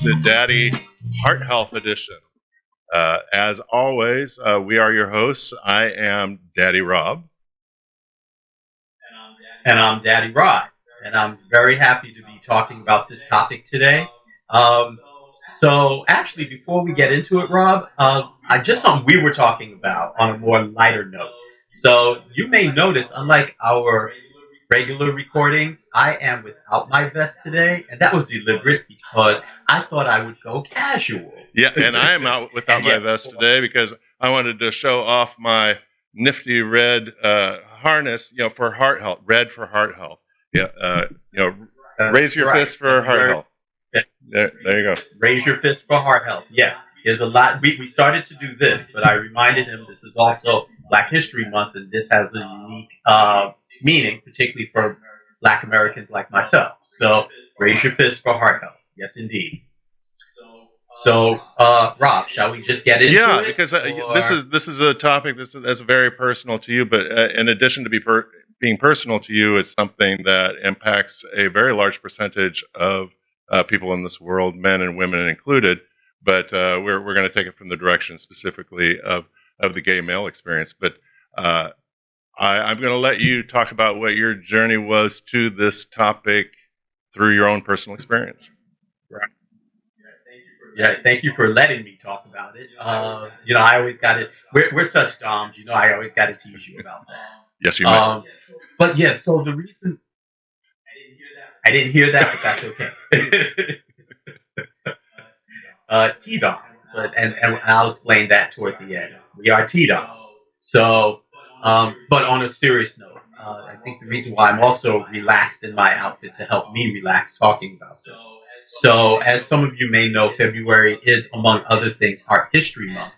to Daddy Heart Health Edition. As always, we are your hosts. I am Daddy Rob. And I'm Daddy Rod. And I'm very happy to be talking about this topic today. So actually, before we get into it, Rob, I just something we were talking about on a more lighter note. So you may notice, unlike our regular recordings, I am without my vest today, and that was deliberate because I thought I would go casual. Yeah, and I am out without my vest today because I wanted to show off my nifty red harness, for heart health. Red for heart health. Yeah, raise your fist for heart health. There you go. Raise your fist for heart health. Yes, there's a lot. We started to do this, but I reminded him this is also Black History Month, and this has a unique meaning, particularly for Black Americans like myself. So raise your fist for heart health. Yes, indeed. So, Rob, shall we just get into it? Yeah, because this is a topic that's very personal to you, but in addition to being personal to you, it's something that impacts a very large percentage of people in this world, men and women included. But we're going to take it from the direction specifically of the gay male experience. But I'm going to let you talk about what your journey was to this topic through your own personal experience. Right. Yeah, thank you for letting me talk about it. I always got it. We're such doms, I always got to tease you about that. Yes, you may. But yeah, so the reason I didn't hear that, but that's okay. T-doms, and I'll explain that toward the end. We are T-doms. So, but on a serious note, I think the reason why I'm also relaxed in my outfit to help me relax talking about this. So, as some of you may know, February is, among other things, Art History Month.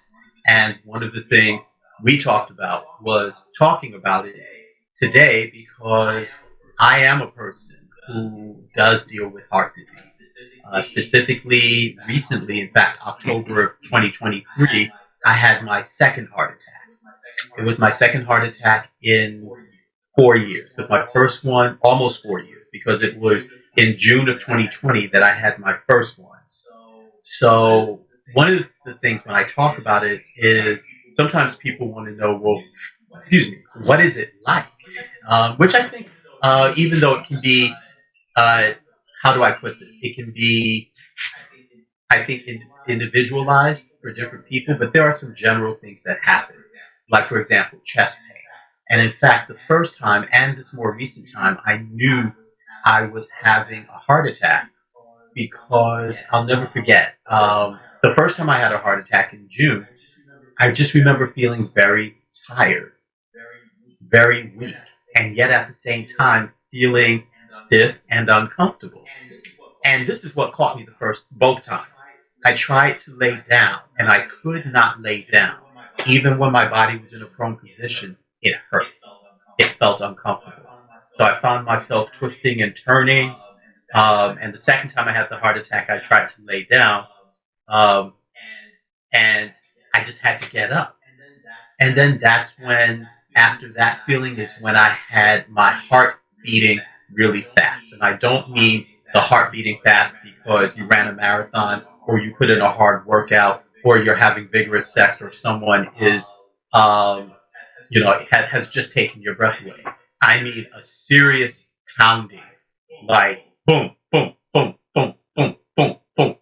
And one of the things we talked about was talking about it today because I am a person who does deal with heart disease. Specifically, recently, in fact, October of 2023, I had my second heart attack. It was my second heart attack in 4 years. It was my first one, almost 4 years, because it was in June of 2020 that I had my first one. So one of the things when I talk about it is sometimes people want to know, well, what is it like? Which I think, even though it can be, how do I put this? It can be, I think, individualized for different people, but there are some general things that happen. Like, for example, chest pain. And in fact, the first time and this more recent time, I knew I was having a heart attack because I'll never forget. The first time I had a heart attack in June, I just remember feeling very tired, very weak, and yet at the same time feeling stiff and uncomfortable. And this is what caught me both times. I tried to lay down, and I could not lay down. Even when my body was in a prone position, it hurt. It felt uncomfortable. So I found myself twisting and turning. And the second time I had the heart attack, I tried to lay down. And I just had to get up. And then that's when, after that feeling, is when I had my heart beating really fast. And I don't mean the heart beating fast because you ran a marathon or you put in a hard workout or you're having vigorous sex or someone is, has just taken your breath away. I mean a serious pounding, like boom, boom, boom, boom, boom, boom, boom, boom,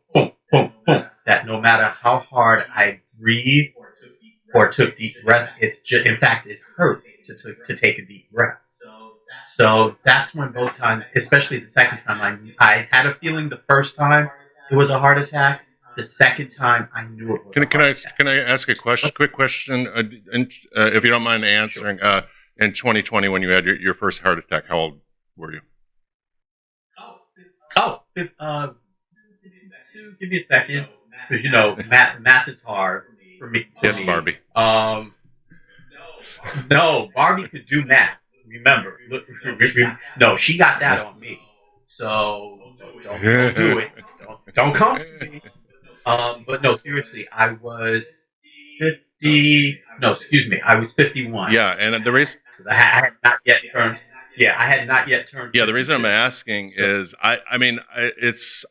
boom, boom. That no matter how hard I breathed or took deep breath, it's just, in fact, it hurt to take a deep breath. So that's when both times, especially the second time, I had a feeling the first time it was a heart attack. The second time, I knew it was. Can I ask a quick question? If you don't mind answering, sure. In 2020, when you had your first heart attack, how old were you? Give me a second, because math is hard for me. Yes, Barbie. No, Barbie could do math. Remember, no, she got that on me. So don't do it. Don't come for me. But no, seriously, I was 50. No, excuse me, I was 51. Yeah, and the reason because I had not yet turned. Yeah, I had not yet turned Yeah, the reason I'm 52. asking So is I mean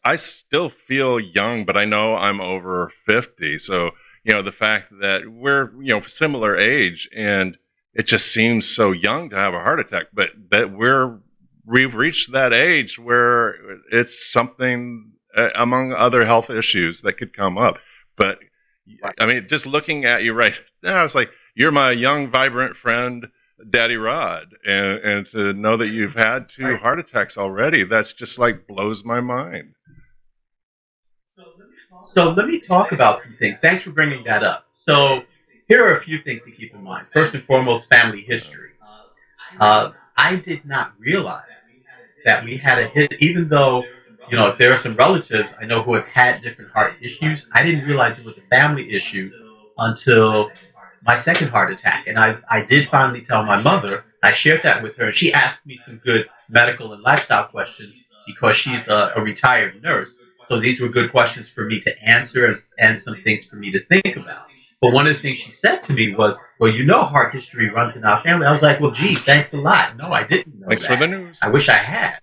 I still feel young, but I know I'm over 50. So, the fact that we're, similar age, and it just seems so young to have a heart attack, but that we've reached that age where it's something, among other health issues that could come up. But right, I mean, just looking at you right now, it's like you're my young, vibrant friend, Daddy Rod, and to know that you've had two right. heart attacks already, that's just like blows my mind. So let me talk about some things. Thanks for bringing that up. So here are a few things to keep in mind. First and foremost, family Uh, history. I did not realize that we had a hit, even though, there are some relatives I know who have had different heart issues. I didn't realize it was a family issue until my second heart attack. And I did finally tell my mother. I shared that with her. She asked me some good medical and lifestyle questions because she's a retired nurse. So these were good questions for me to answer and some things for me to think about. But one of the things she said to me was, well, heart history runs in our family. I was like, well, gee, thanks a lot. No, I didn't know Thanks for the that. news. I wish I had.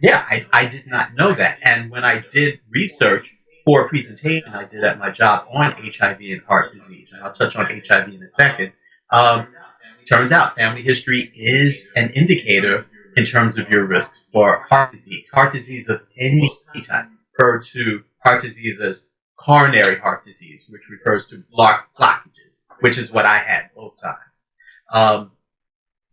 Yeah, I did not know that. And when I did research for a presentation I did at my job on HIV and heart disease, and I'll touch on HIV in a second, um, turns out family history is an indicator in terms of your risks for heart disease of any type, referred to heart disease as coronary heart disease, which refers to blockages, which is what I had both times. Um,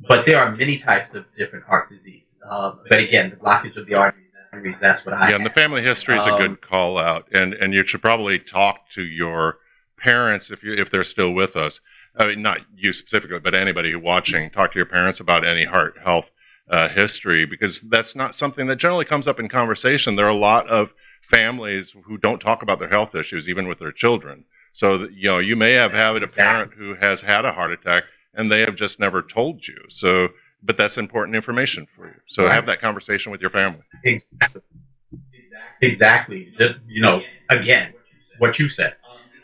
but there are many types of different heart disease. But again, the blockage of the arteries, that's what I Yeah, and the had. family history is a good call out, and you should probably talk to your parents if they're still with us. I mean, not you specifically, but anybody who watching, talk to your parents about any heart health history, because that's not something that generally comes up in conversation. There are a lot of families who don't talk about their health issues, even with their children. So that, you may have had a parent Exactly. who has had a heart attack, and they have just never told you. So, but that's important information for you. So have Right. that conversation with your family. Exactly. Exactly. Just, again, what you said.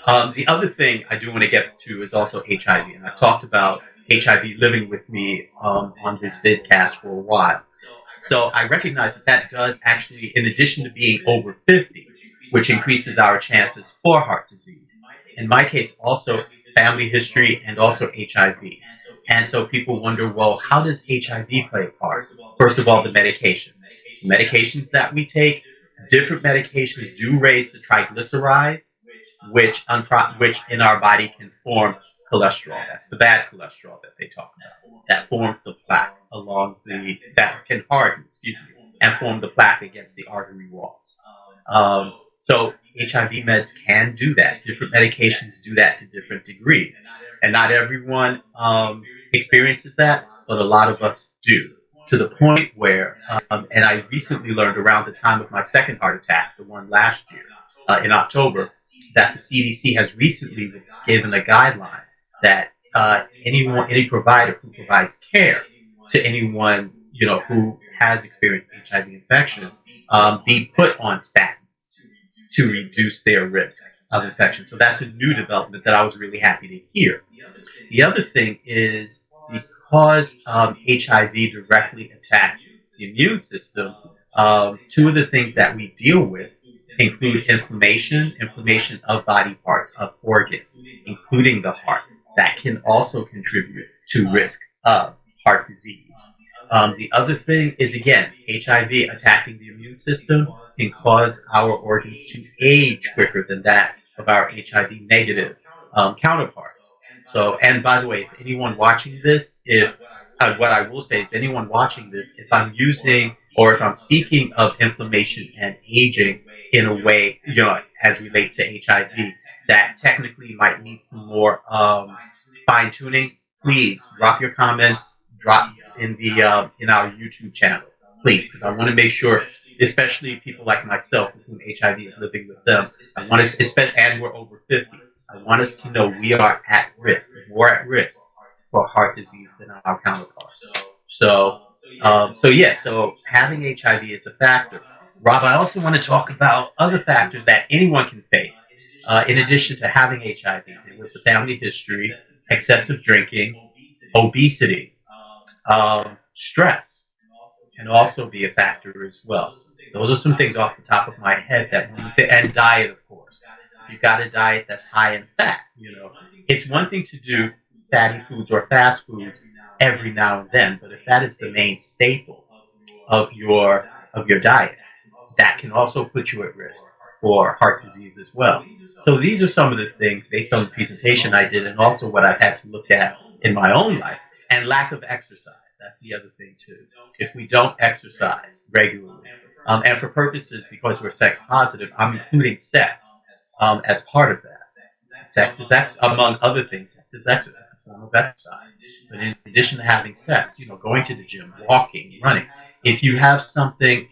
The other thing I do want to get to is also HIV, and I've talked about HIV living with me on this vidcast for a while. So I recognize that that does actually, in addition to being over 50, which increases our chances for heart disease, in my case, also family history and also HIV. And so people wonder, well, how does HIV play a part? First of all, the medications. The medications that we take, different medications do raise the triglycerides, which in our body can form cholesterol. That's the bad cholesterol that they talk about. That forms the plaque that can harden, excuse me, and form the plaque against the artery walls. So HIV meds can do that. Different medications do that to different degrees, and not everyone experiences that, but a lot of us do. To the point where, and I recently learned around the time of my second heart attack, the one last year in October, that the CDC has recently given a guideline that any provider who provides care to anyone who has experienced HIV infection be put on statins to reduce their risk of infection. So that's a new development that I was really happy to hear. The other thing is because HIV directly attacks the immune system, two of the things that we deal with include inflammation of body parts, of organs, including the heart, that can also contribute to risk of heart disease. The other thing is, again, HIV attacking the immune system can cause our organs to age quicker than that of our HIV negative counterparts. So, and by the way, if anyone watching this, if what I will say is anyone watching this, if I'm using or if I'm speaking of inflammation and aging in a way, as relates to HIV, that technically might need some more fine tuning, please drop your comments, drop in our YouTube channel, please, because I want to make sure, especially people like myself with whom HIV is living with them, I want us, especially, and we're over 50. I want us to know we are at risk, more at risk for heart disease than our counterparts. So having HIV is a factor. Rob, I also want to talk about other factors that anyone can face. In addition to having HIV, there was the family history, excessive drinking, obesity. Stress can also be a factor as well. Those are some things off the top of my head that and diet, of course. If you've got a diet that's high in fat, it's one thing to do fatty foods or fast foods every now and then, but if that is the main staple of your diet, that can also put you at risk for heart disease as well. So these are some of the things based on the presentation I did and also what I've had to look at in my own life. And lack of exercise. That's the other thing too. If we don't exercise regularly, and for purposes because we're sex positive, I'm including sex as part of that. Sex is among other things. Sex is exercise, it's a form of exercise. But in addition to having sex, going to the gym, walking, running. If you have something,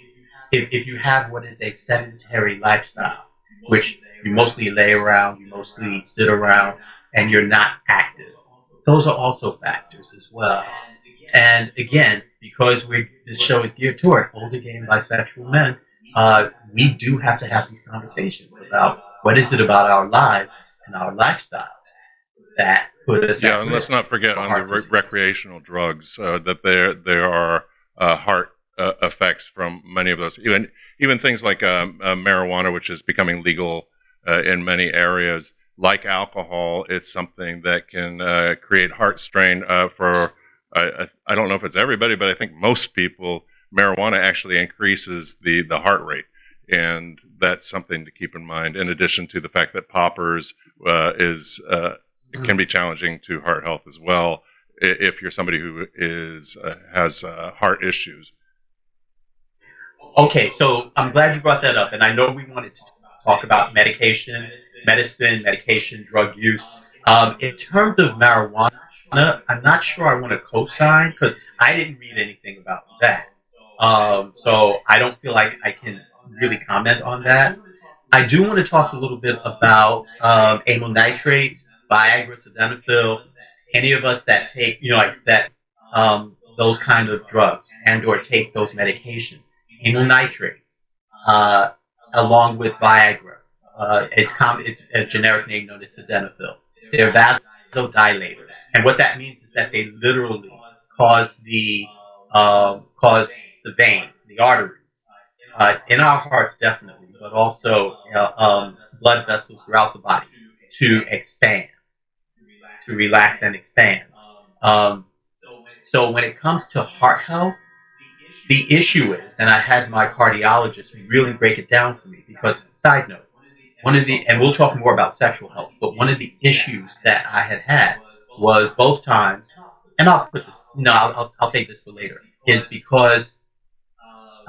if you have what is a sedentary lifestyle, which you mostly lay around, you mostly sit around, and you're not active, those are also factors as well. And again, because this show is geared toward older gay and bisexual men, we do have to have these conversations about what is it about our lives and our lifestyle that put us Yeah, at and let's risk not forget for on the heart disease. recreational drugs that there are heart effects from many of those. Even things like marijuana, which is becoming legal in many areas. Like alcohol, it's something that can create heart strain for. I don't know if it's everybody, but I think most people. Marijuana actually increases the heart rate, and that's something to keep in mind. In addition to the fact that poppers is it can be challenging to heart health as well if you're somebody who has heart issues. Okay, so I'm glad you brought that up, and I know we wanted to talk about medication, drug use. In terms of marijuana, I'm not sure I want to co-sign because I didn't read anything about that. So I don't feel like I can really comment on that. I do want to talk a little bit about amyl nitrates, Viagra, sildenafil, any of us that take, like that, those kind of drugs and or take those medications. Amyl nitrates, uh, along with Viagra. It's a generic name known as sildenafil. They're vasodilators, and what that means is that they literally cause the veins, the arteries, in our hearts definitely, but also blood vessels throughout the body to expand, to relax and expand. Um, so when it comes to heart health, the issue is, and I had my cardiologist really break it down for me because, side note, and we'll talk more about sexual health, but one of the issues that I had was both times, and I'll put this, no, I'll save this for later, is because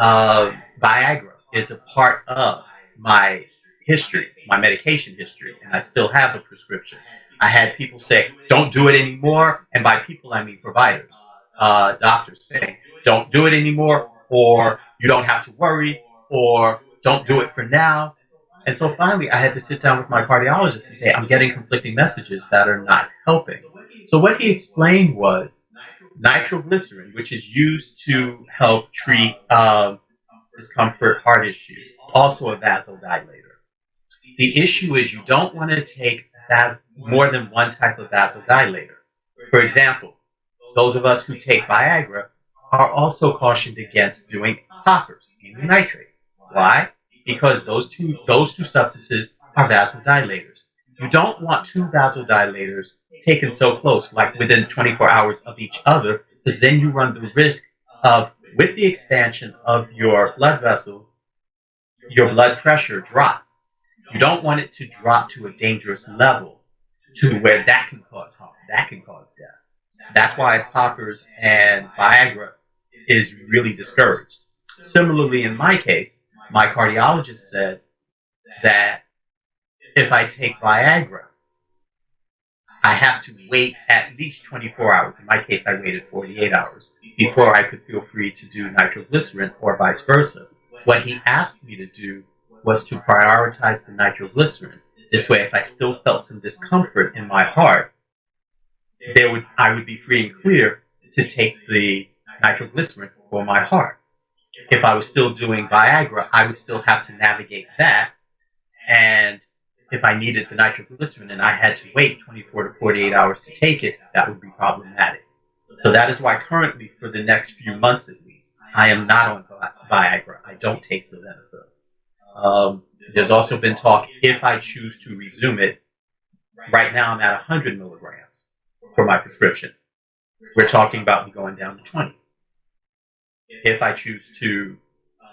Viagra is a part of my history, my medication history, and I still have a prescription. I had people say, don't do it anymore, and by people I mean providers, doctors saying, don't do it anymore, or you don't have to worry, or don't do it for now. And so finally, I had to sit down with my cardiologist and say, I'm getting conflicting messages that are not helping. So what he explained was nitroglycerin, which is used to help treat discomfort, heart issues, also a vasodilator. The issue is you don't want to take more than one type of vasodilator. For example, those of us who take Viagra are also cautioned against doing poppers, amyl nitrates. Why? Because those two substances are vasodilators. You don't want two vasodilators taken so close, like within 24 hours of each other, because then you run the risk of, with the expansion of your blood vessels, your blood pressure drops. You don't want it to drop to a dangerous level to where that can cause harm, that can cause death. That's why poppers and Viagra is really discouraged. Similarly, in my case, my cardiologist said that if I take Viagra, I have to wait at least 24 hours. In my case, I waited 48 hours before I could feel free to do nitroglycerin or vice versa. What he asked me to do was to prioritize the nitroglycerin. This way, if I still felt some discomfort in my heart, I would be free and clear to take the nitroglycerin for my heart. If I was still doing Viagra, I would still have to navigate that. And if I needed the nitroglycerin and I had to wait 24 to 48 hours to take it, that would be problematic. So that is why currently, for the next few months at least, I am not on Viagra. I don't take sildenafil. There's also been talk, if I choose to resume it, right now I'm at 100 milligrams for my prescription. We're talking about me going down to 20. If I choose to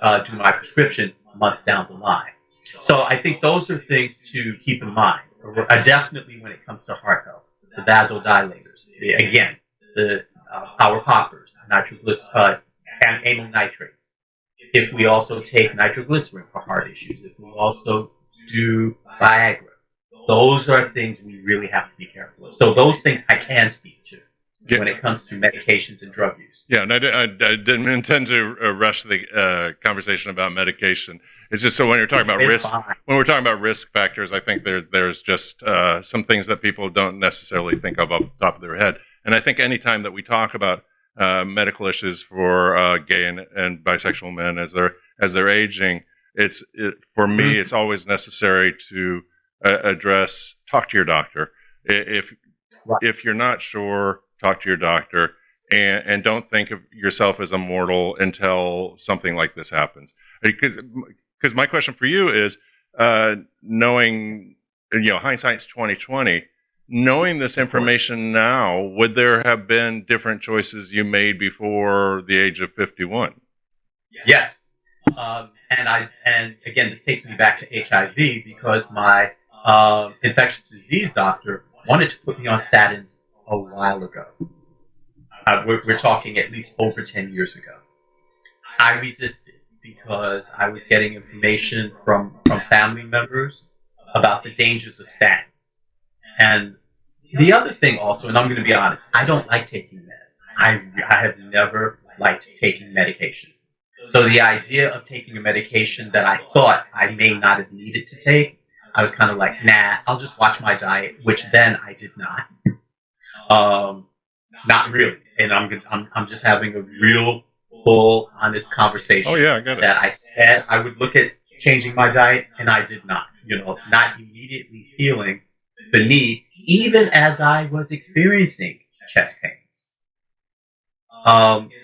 do my prescription months down the line. So I think those are things to keep in mind. Definitely when it comes to heart health, the vasodilators, again, the power poppers, nitroglycerin, and amyl nitrates. If we also take nitroglycerin for heart issues, if we also do Viagra, those are things we really have to be careful of. So those things I can speak to when it comes to medications and drug use. Yeah, and I didn't intend to rush the conversation about medication. It's just so when you're talking about when we're talking about risk factors, I think there's just some things that people don't necessarily think of off the top of their head. And I think anytime that we talk about medical issues for gay and bisexual men as they're aging, for me, it's always necessary to talk to your doctor. If you're not sure, talk to your doctor, and don't think of yourself as immortal until something like this happens. Because my question for you is, knowing, hindsight's 2020, knowing this information now, would there have been different choices you made before the age of 51? Yes. And again, this takes me back to HIV because my infectious disease doctor wanted to put me on statins a while ago. We're talking at least over 10 years ago. I resisted because I was getting information from family members about the dangers of statins. And the other thing also, and I'm going to be honest, I don't like taking meds. I have never liked taking medication. So the idea of taking a medication that I thought I may not have needed to take, I was kind of like, nah, I'll just watch my diet, which then I did not. Not really. And I'm just having a real full, honest conversation. Oh yeah, I get it. That I said I would look at changing my diet, and I did not. Not immediately feeling the need, even as I was experiencing chest pains.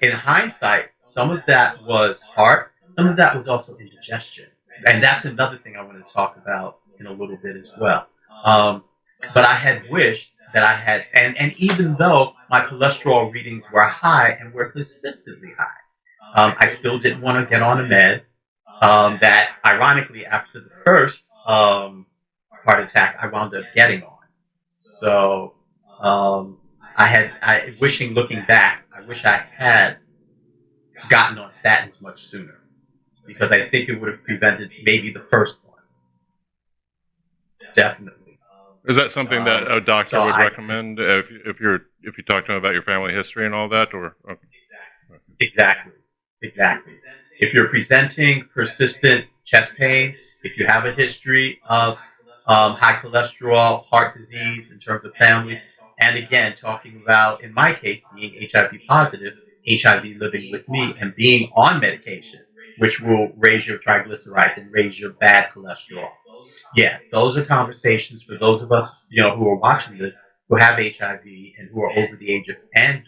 In hindsight, some of that was heart, some of that was also indigestion, and that's another thing I want to talk about in a little bit as well. But I had wished that I had, and even though my cholesterol readings were high and were consistently high, I still didn't want to get on a med that, ironically, after the first heart attack, I wound up getting on. So looking back, I wish I had gotten on statins much sooner because I think it would have prevented maybe the first one. Definitely. Is that something that a doctor would recommend if you talk to them about your family history and all that, or? Okay. Exactly. If you're presenting persistent chest pain, if you have a history of high cholesterol, heart disease in terms of family, and again, talking about, in my case, being HIV positive, HIV living with me, and being on medication, which will raise your triglycerides and raise your bad cholesterol. Yeah, those are conversations for those of us, who are watching this, who have HIV and who are over the age of,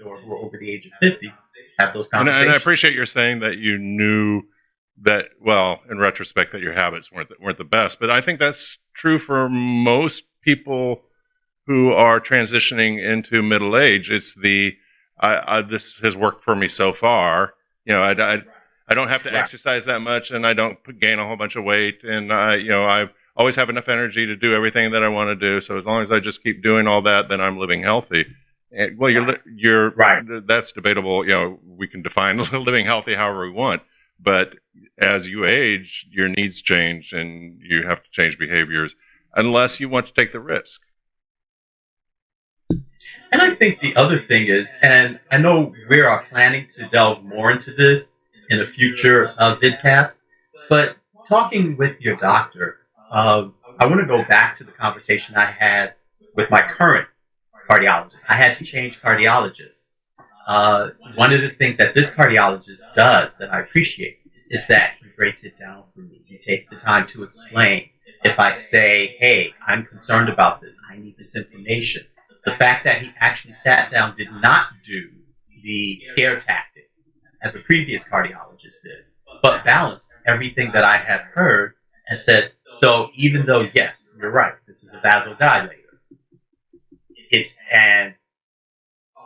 or who are over the age of 50, have those conversations. And I appreciate your saying that you knew that, well, in retrospect, that your habits weren't the best. But I think that's true for most people who are transitioning into middle age. It's this has worked for me so far. I don't have to exercise that much, and I don't gain a whole bunch of weight, and I always have enough energy to do everything that I want to do. So as long as I just keep doing all that, then I'm living healthy. And, well, you're right. That's debatable. We can define living healthy however we want, but as you age, your needs change, and you have to change behaviors unless you want to take the risk. And I think the other thing is, and I know we are planning to delve more into this in a future vidcast, but talking with your doctor, I want to go back to the conversation I had with my current cardiologist. I had to change cardiologists. One of the things that this cardiologist does that I appreciate is that he breaks it down for me. He takes the time to explain. If I say, hey, I'm concerned about this, I need this information. The fact that he actually sat down, did not do the scare tactic, as a previous cardiologist did, but balanced everything that I had heard and said, so even though, yes, you're right, this is a vasodilator, and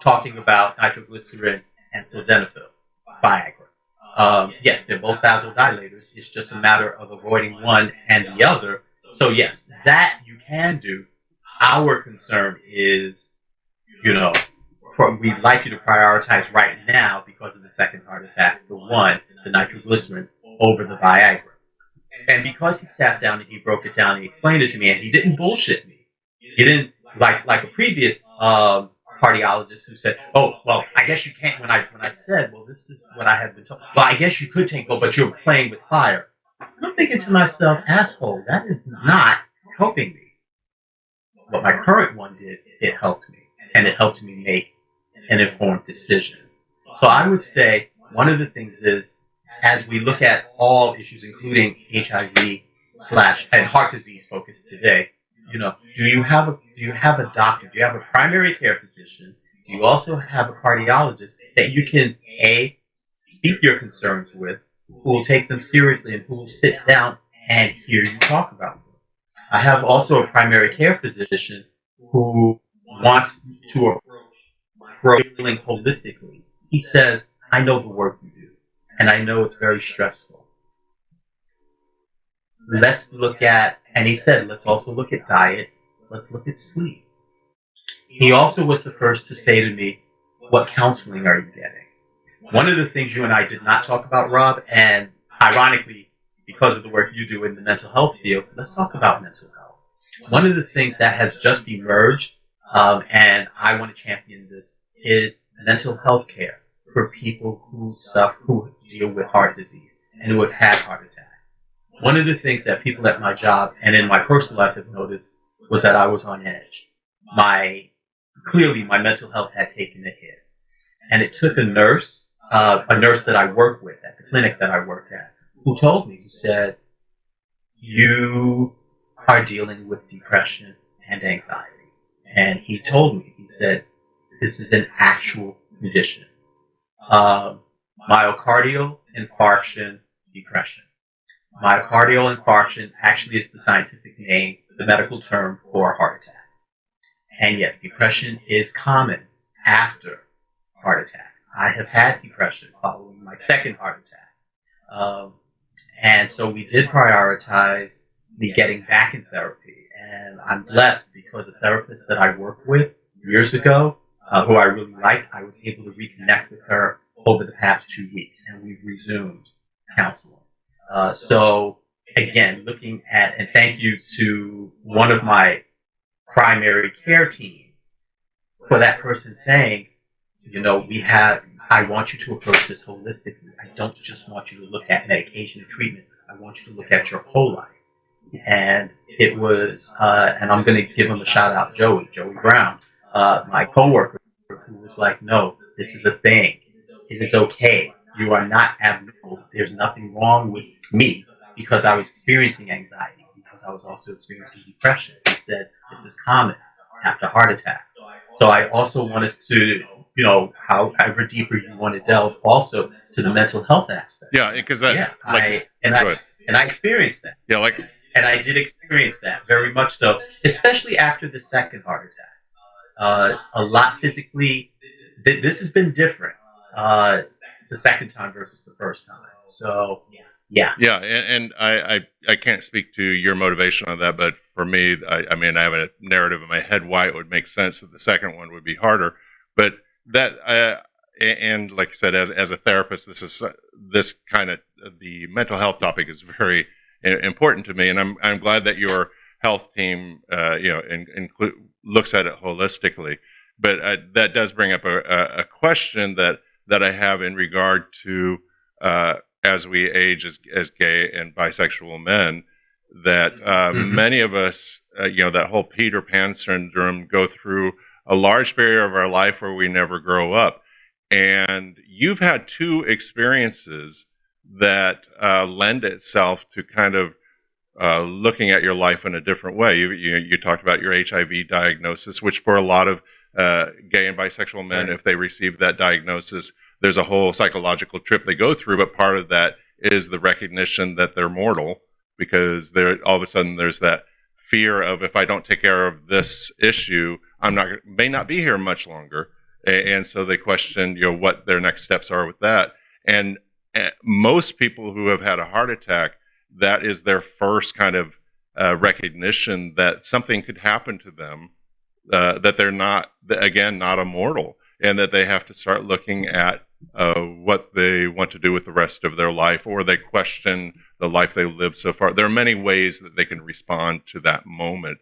talking about nitroglycerin and sildenafil, Viagra. Yes, they're both vasodilators. It's just a matter of avoiding one and the other. So yes, that you can do. Our concern is, you know, we'd like you to prioritize right now because of the second heart attack, the nitroglycerin over the Viagra. And because he sat down and he broke it down, he explained it to me, and he didn't bullshit me. He didn't like a previous cardiologist who said, "Oh, well, I guess you can't." When I said, "Well, this is what I had been told," well, I guess you could take, but you're playing with fire. I'm thinking to myself, asshole, that is not helping me. What my current one did, it helped me, and it helped me make an informed decision. So I would say one of the things is, as we look at all issues, including HIV slash and heart disease focus today, do you have a doctor? Do you have a primary care physician? Do you also have a cardiologist that you can speak your concerns with, who will take them seriously and who will sit down and hear you talk about them? I have also a primary care physician who wants to approach healing holistically. He says, I know the work you do, and I know it's very stressful. And he said, let's also look at diet, let's look at sleep. He also was the first to say to me, what counseling are you getting? One of the things you and I did not talk about, Rob, and ironically, because of the work you do in the mental health field, let's talk about mental health. One of the things that has just emerged, and I want to champion this, is mental health care for people who deal with heart disease and who have had heart attacks. One of the things that people at my job and in my personal life have noticed was that I was on edge. Clearly my mental health had taken a hit. And it took a nurse that I worked with at the clinic that I worked at, who told me, who said, you are dealing with depression and anxiety. And he told me, he said, this is an actual condition. Myocardial infarction depression. Myocardial infarction actually is the scientific name, the medical term for a heart attack. And yes, depression is common after heart attacks. I have had depression following my second heart attack. And so we did prioritize me getting back in therapy. And I'm blessed because a therapist that I worked with years ago, who I really liked, I was able to reconnect with her over the past 2 weeks, and we've resumed counseling. So again, looking at, and thank you to one of my primary care team for that person saying, I want you to approach this holistically. I don't just want you to look at medication and treatment. I want you to look at your whole life. And it was, and I'm going to give him a shout out, Joey Brown, my coworker, who was like, no, this is a thing. It is okay. You are not abnormal. There's nothing wrong with me because I was experiencing anxiety, because I was also experiencing depression. He said, this is common after heart attacks. So I also want us to, however deeper you want to delve also to the mental health aspect. Yeah, because I experienced that. Yeah, and I did experience that very much so, especially after the second heart attack. A lot physically, this has been different. The second time versus the first time. So, yeah. Yeah, and I can't speak to your motivation on that, but for me, I mean, I have a narrative in my head why it would make sense that the second one would be harder. But that, and like I said, as a therapist, this kind of, the mental health topic is very important to me, and I'm glad that your health team, looks at it holistically. But that does bring up a question that I have in regard to as we age as gay and bisexual men, that many of us, that whole Peter Pan syndrome, go through a large period of our life where we never grow up. And you've had two experiences that lend itself to kind of looking at your life in a different way. You talked about your HIV diagnosis, which for a lot of gay and bisexual men, Right. if they receive that diagnosis, there's a whole psychological trip they go through. But part of that is the recognition that they're mortal, because they're all of a sudden there's that fear of, if I don't take care of this issue, I'm not may not be here much longer, and so they question, what their next steps are with that. And most people who have had a heart attack, that is their first kind of recognition that something could happen to them, that they're not, again, not immortal, and that they have to start looking at what they want to do with the rest of their life, or they question the life they lived so far. There are many ways that they can respond to that moment.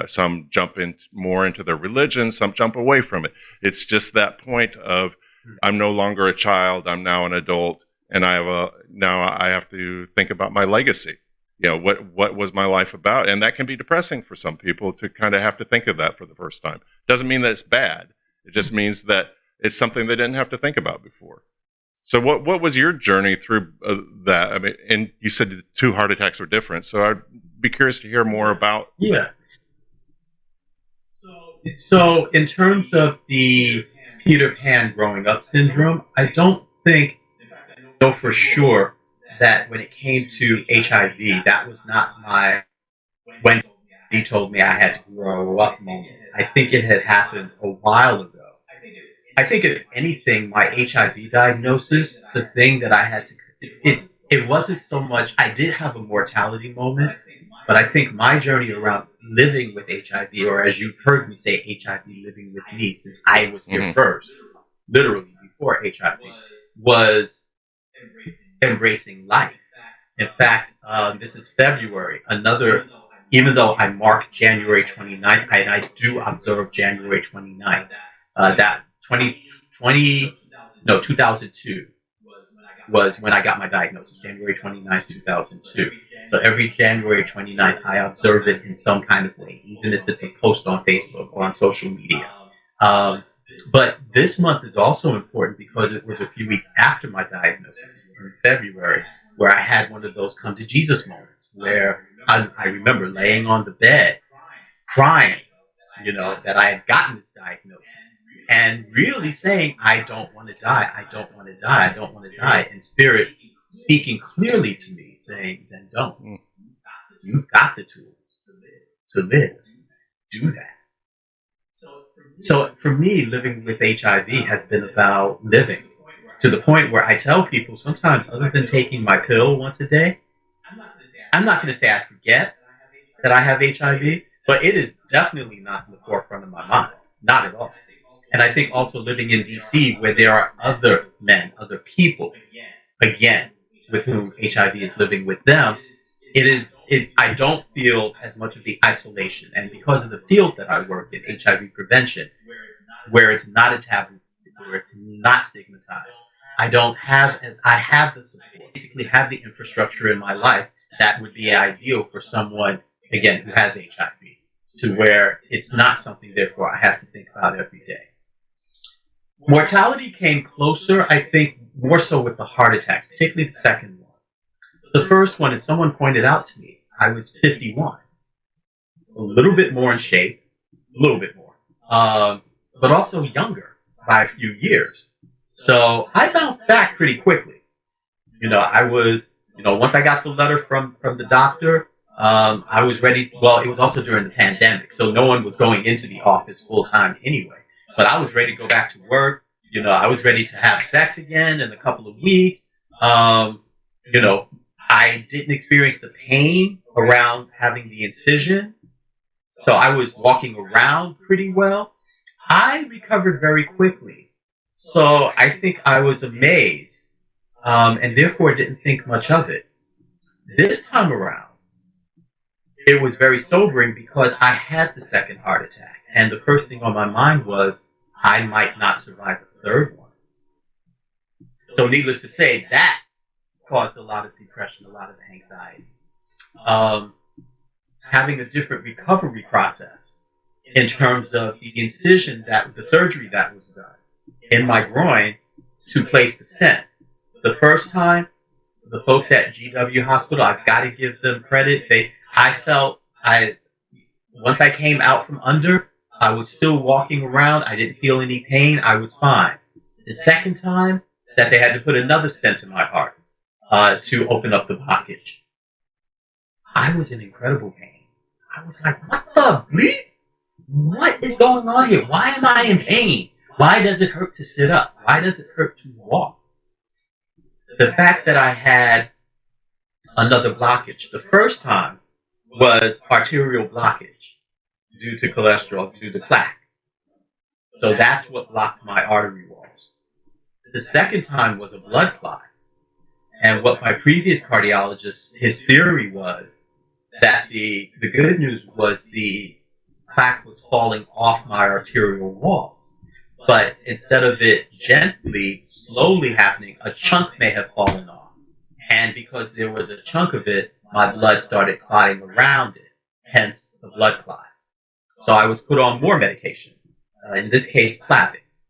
Some jump in more into their religion, some jump away from it. It's just that point of, I'm no longer a child, I'm now an adult, and now I have to think about my legacy. What was my life about? And that can be depressing for some people, to kind of have to think of that for the first time. Doesn't mean that it's bad. It just means that it's something they didn't have to think about before. So what was your journey through that? I mean, and you said the two heart attacks were different, so I'd be curious to hear more about. Yeah. So in terms of the Peter Pan growing up syndrome, I don't think, I know for sure that when it came to HIV, that was not my, when he told me I had to grow up moment. I think it had happened a while ago. I think if anything, my HIV diagnosis, the thing that I had to, it wasn't so much, I did have a mortality moment, but I think my journey around living with HIV, or as you've heard me say, HIV living with me, since I was here first, literally before HIV, was embracing life. In fact, this is February, even though I marked January 29th, and I do observe January 29th, that 2002 was when I got my diagnosis, January 29th, 2002. So every January 29th, I observe it in some kind of way, even if it's a post on Facebook or on social media. But this month is also important because it was a few weeks after my diagnosis in February, where I had one of those come to Jesus moments, where I remember laying on the bed, crying, that I had gotten this diagnosis, and really saying, I don't want to die, I don't want to die, I don't want to die. And Spirit speaking clearly to me, saying, then don't. You've got the tools to live. Do that. So for me, living with HIV has been about living, to the point where I tell people sometimes, other than taking my pill once a day, I'm not going to say I forget that I have HIV, but it is definitely not in the forefront of my mind. Not at all. And I think also living in DC, where there are other men, other people, again, with whom HIV is living with them, I don't feel as much of the isolation. And because of the field that I work in, HIV prevention, where it's not a taboo, where it's not stigmatized, I have the support, basically have the infrastructure in my life that would be ideal for someone, again, who has HIV, to where it's not something, therefore, I have to think about every day. Mortality came closer, I think, more so with the heart attacks, particularly the second one. The first one, as someone pointed out to me, I was 51. A little bit more in shape, a little bit more, but also younger by a few years. So I bounced back pretty quickly. I was, once I got the letter from the doctor, I was ready. Well, it was also during the pandemic, so no one was going into the office full time anyway. But I was ready to go back to work. I was ready to have sex again in a couple of weeks. I didn't experience the pain around having the incision, so I was walking around pretty well. I recovered very quickly. So I think I was amazed, and therefore didn't think much of it. This time around, it was very sobering because I had the second heart attack. And the first thing on my mind was, I might not survive the third one. So needless to say, that caused a lot of depression, a lot of anxiety. Having a different recovery process in terms of the incision, the surgery that was done in my groin to place the stent. The first time, the folks at GW Hospital, I've got to give them credit. Once I came out from under, I was still walking around. I didn't feel any pain. I was fine. The second time that they had to put another stent in my heart to open up the blockage, I was in incredible pain. I was like, what the bleep? What is going on here? Why am I in pain? Why does it hurt to sit up? Why does it hurt to walk? The fact that I had another blockage, the first time was arterial blockage due to cholesterol, due to plaque. So that's what blocked my artery walls. The second time was a blood clot. And what my previous cardiologist, his theory was that the good news was the plaque was falling off my arterial walls. But instead of it gently, slowly happening, a chunk may have fallen off. And because there was a chunk of it, my blood started clotting around it, hence the blood clot. So I was put on more medication, in this case, Plavix.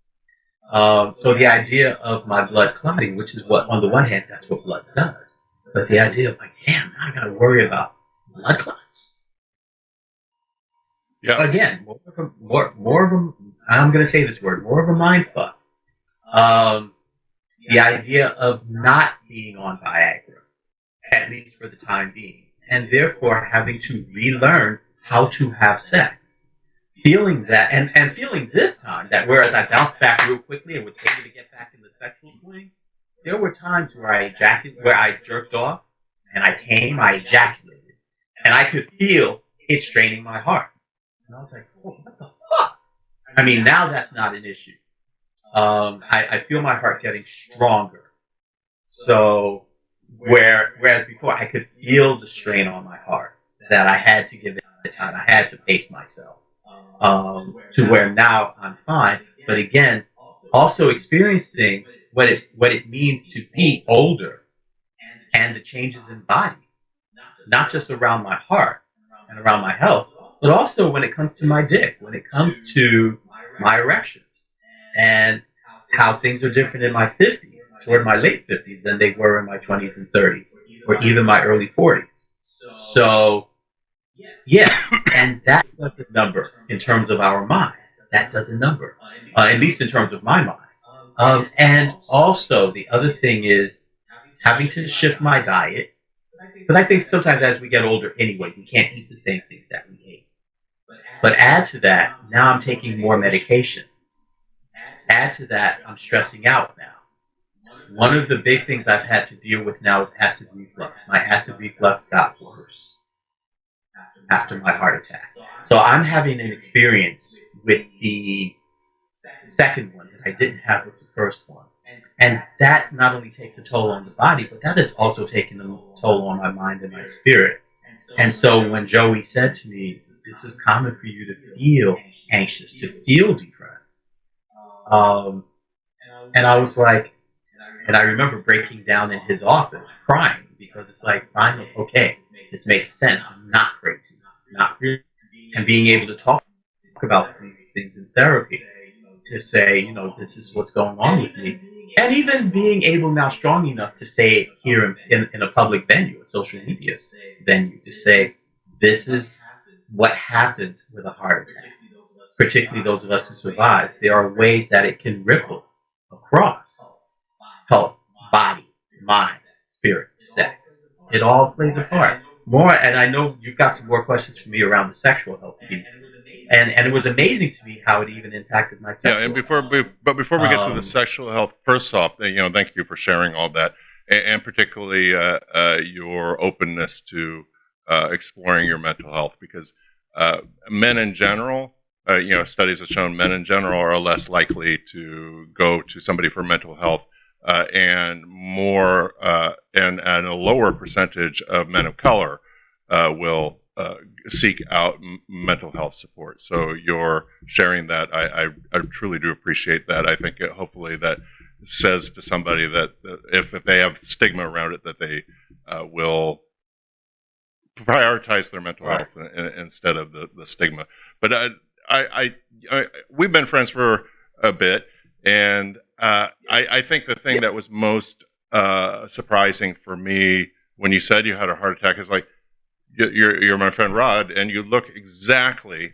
So the idea of my blood clotting, which is what, on the one hand, that's what blood does. But the idea of like, damn, now I got to worry about blood clots. Yeah. Again, more of a, I'm going to say this word, more of a mind fuck. The idea of not being on Viagra, at least for the time being, and therefore having to relearn how to have sex. Feeling that, and feeling this time that whereas I bounced back real quickly and was able to get back in the sexual swing, there were times where I jerked off, and I ejaculated, and I could feel it straining my heart. And I was like, oh, what the fuck? I mean, now that's not an issue. I feel my heart getting stronger. So, whereas before I could feel the strain on my heart, that I had to give it time, I had to pace myself, to where now I'm fine. But again, also experiencing what it means to be older and the changes in body, not just around my heart and around my health, but also when it comes to my dick, when it comes to my erections, and how things are different in my 50s, toward my late 50s, than they were in my 20s and 30s, or even my early 40s. So, yeah, and that does a number in terms of our minds. That does a number, at least in terms of my mind. And also, the other thing is having to shift my diet, because I think sometimes as we get older anyway, we can't eat the same things that we ate. But add to that, now I'm taking more medication. Add to that, I'm stressing out now. One of the big things I've had to deal with now is acid reflux. My acid reflux got worse after my heart attack. So I'm having an experience with the second one that I didn't have with the first one. And that not only takes a toll on the body, but that has also taken a toll on my mind and my spirit. And so when Joey said to me, this is common for you to feel anxious, to feel depressed. And I was like, and I remember breaking down in his office, crying, because it's like, finally, okay, this makes sense. I'm not crazy, not really. And being able to talk about these things in therapy, to say, this is what's going on with me. And even being able now strong enough to say it here in a public venue, a social media venue, to say, this is what happens with a heart attack, particularly those of us who survive. There are ways that it can ripple across health, body, mind, spirit, sex. It all plays a part. More, and I know you've got some more questions for me around the sexual health piece. And it was amazing to me how it even impacted my sexual and before we get to the sexual health, first off, thank you for sharing all that, and particularly your openness to exploring your mental health, because men in general, studies have shown men in general are less likely to go to somebody for mental health, and more and a lower percentage of men of color will seek out mental health support. So you're sharing that. I truly do appreciate that. I think hopefully that says to somebody that if they have stigma around it, that they will prioritize their mental health instead of the stigma. But we've been friends for a bit, and I think the thing that was most surprising for me when you said you had a heart attack is like, you're my friend Rod, and you look exactly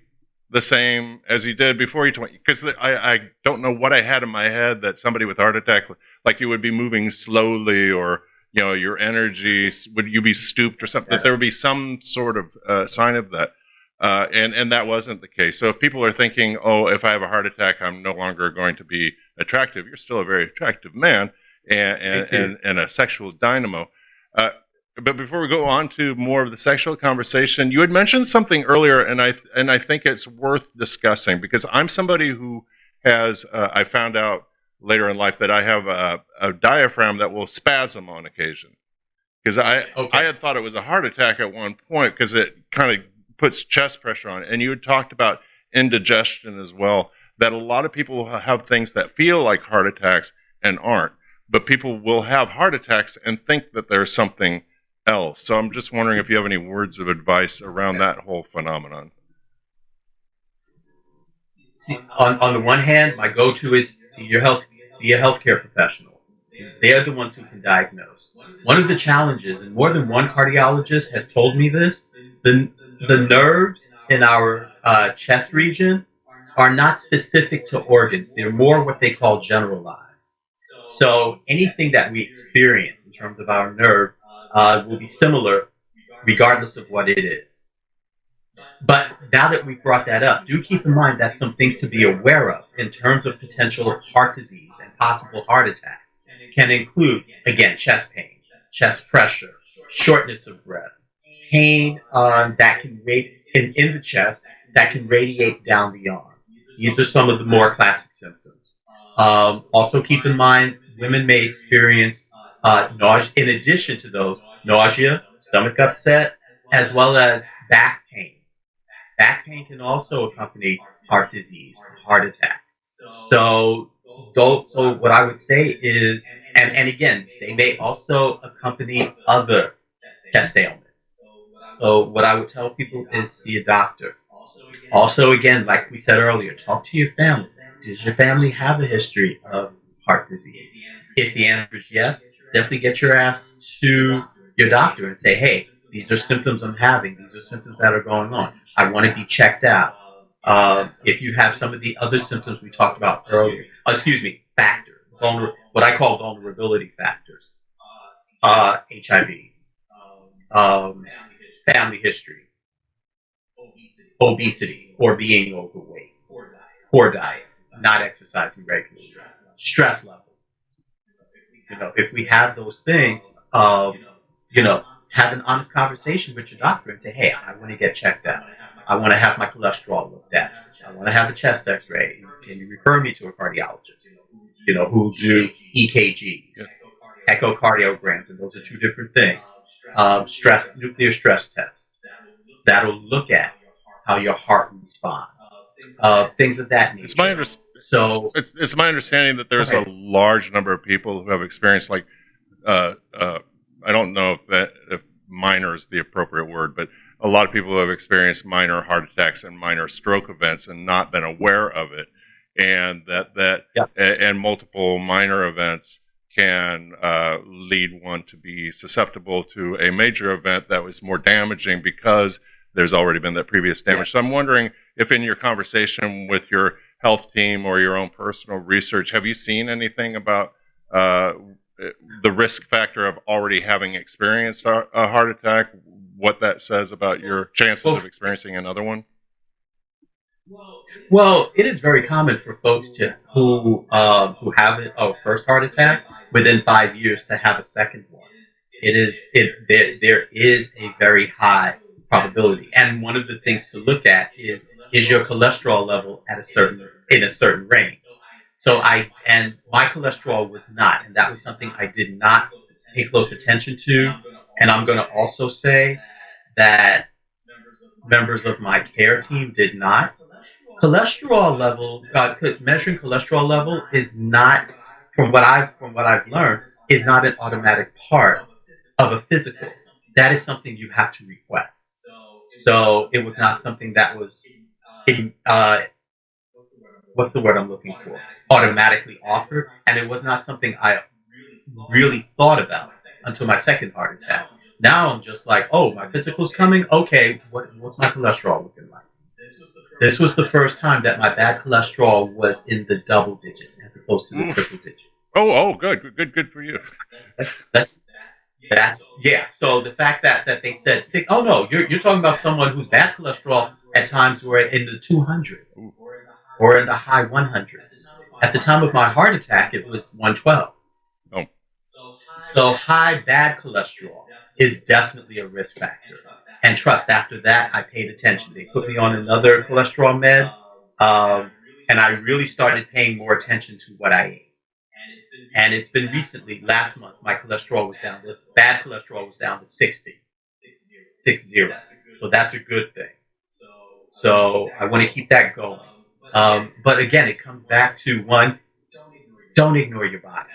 the same as you did before you 20? Because I don't know what I had in my head that somebody with a heart attack, like you would be moving slowly, or your energy, would you be stooped or something? That there would be some sort of sign of that, and that wasn't the case. So if people are thinking, oh, if I have a heart attack, I'm no longer going to be attractive. You're still a very attractive man, and a sexual dynamo. Uh, but before we go on to more of the sexual conversation, you had mentioned something earlier, and I think it's worth discussing, because I'm somebody who has I found out later in life that I have a diaphragm that will spasm on occasion. Because I had thought it was a heart attack at one point, because it kind of puts chest pressure on it. And you had talked about indigestion as well, that a lot of people have things that feel like heart attacks and aren't. But people will have heart attacks and think that there's something else. So I'm just wondering if you have any words of advice around that whole phenomenon. See, on the one hand, my go-to is see a healthcare professional. They're the ones who can diagnose. One of the challenges, and more than one cardiologist has told me this, the nerves in our chest region are not specific to organs. They're more what they call generalized. So anything that we experience in terms of our nerves will be similar regardless of what it is. But now that we've brought that up, do keep in mind that's some things to be aware of in terms of potential heart disease and possible heart attacks. Can include, again, chest pain, chest pressure, shortness of breath, pain that can in the chest that can radiate down the arm. These are some of the more classic symptoms. Also keep in mind, women may experience nausea, in addition to those, nausea, stomach upset, as well as back pain. Back pain can also accompany heart disease, heart attack. So what I would say is, and again, they may also accompany other chest ailments. So what I would tell people is see a doctor. Also, again, like we said earlier, talk to your family. Does your family have a history of heart disease? If the answer is yes, definitely get your ass to your doctor and say, hey, these are symptoms I'm having. These are symptoms that are going on. I want to be checked out. If you have some of the other symptoms we talked about earlier, factors, what I call vulnerability factors, HIV, family history, obesity, or being overweight, poor diet, not exercising regularly, stress level. If we have those things, have an honest conversation with your doctor and say, hey, I want to get checked out. I want to have my cholesterol looked at. I want to have a chest x-ray. Can you refer me to a cardiologist, who do EKGs, echocardiograms, and those are two different things. Nuclear stress tests. That'll look at how your heart responds. Things of that nature. It's my understanding that there's a large number of people who have experienced, like, I don't know if minor is the appropriate word, but a lot of people who have experienced minor heart attacks and minor stroke events and not been aware of it, and and multiple minor events can lead one to be susceptible to a major event that was more damaging because there's already been that previous damage. So I'm wondering if in your conversation with your health team or your own personal research, have you seen anything about the risk factor of already having experienced a heart attack, what that says about your chances of experiencing another one? Well, it is very common for folks who have a first heart attack within 5 years to have a second one. There is a very high probability, and one of the things to look at is your cholesterol level in a certain range. So my cholesterol was not, and that was something I did not pay close attention to. And I'm going to also say that members of my care team did not. Cholesterol level, measuring cholesterol level is not, from what I've learned, is not an automatic part of a physical. That is something you have to request. So it was not something that was what's the word I'm looking for? Automatically offered, and it was not something I really thought about until my second heart attack. Now I'm just like, oh, my physical's coming. Okay, what's my cholesterol looking like? This was the first time that my bad cholesterol was in the double digits as opposed to the Mm. triple digits. Oh, good for you. That's yeah. So the fact that they said sick. Oh no, you're talking about someone whose bad cholesterol at times were in the 200s Ooh. or in the high 100s. At the time of my heart attack, it was 112. Oh, So high bad cholesterol is definitely a risk factor. And trust, after that, I paid attention. They put me on another cholesterol med, and I really started paying more attention to what I ate. And it's been recently, last month, my cholesterol was down. The bad cholesterol was down to 60, 60. So that's a good thing. So I want to keep that going. But again, it comes back to one, don't ignore your body.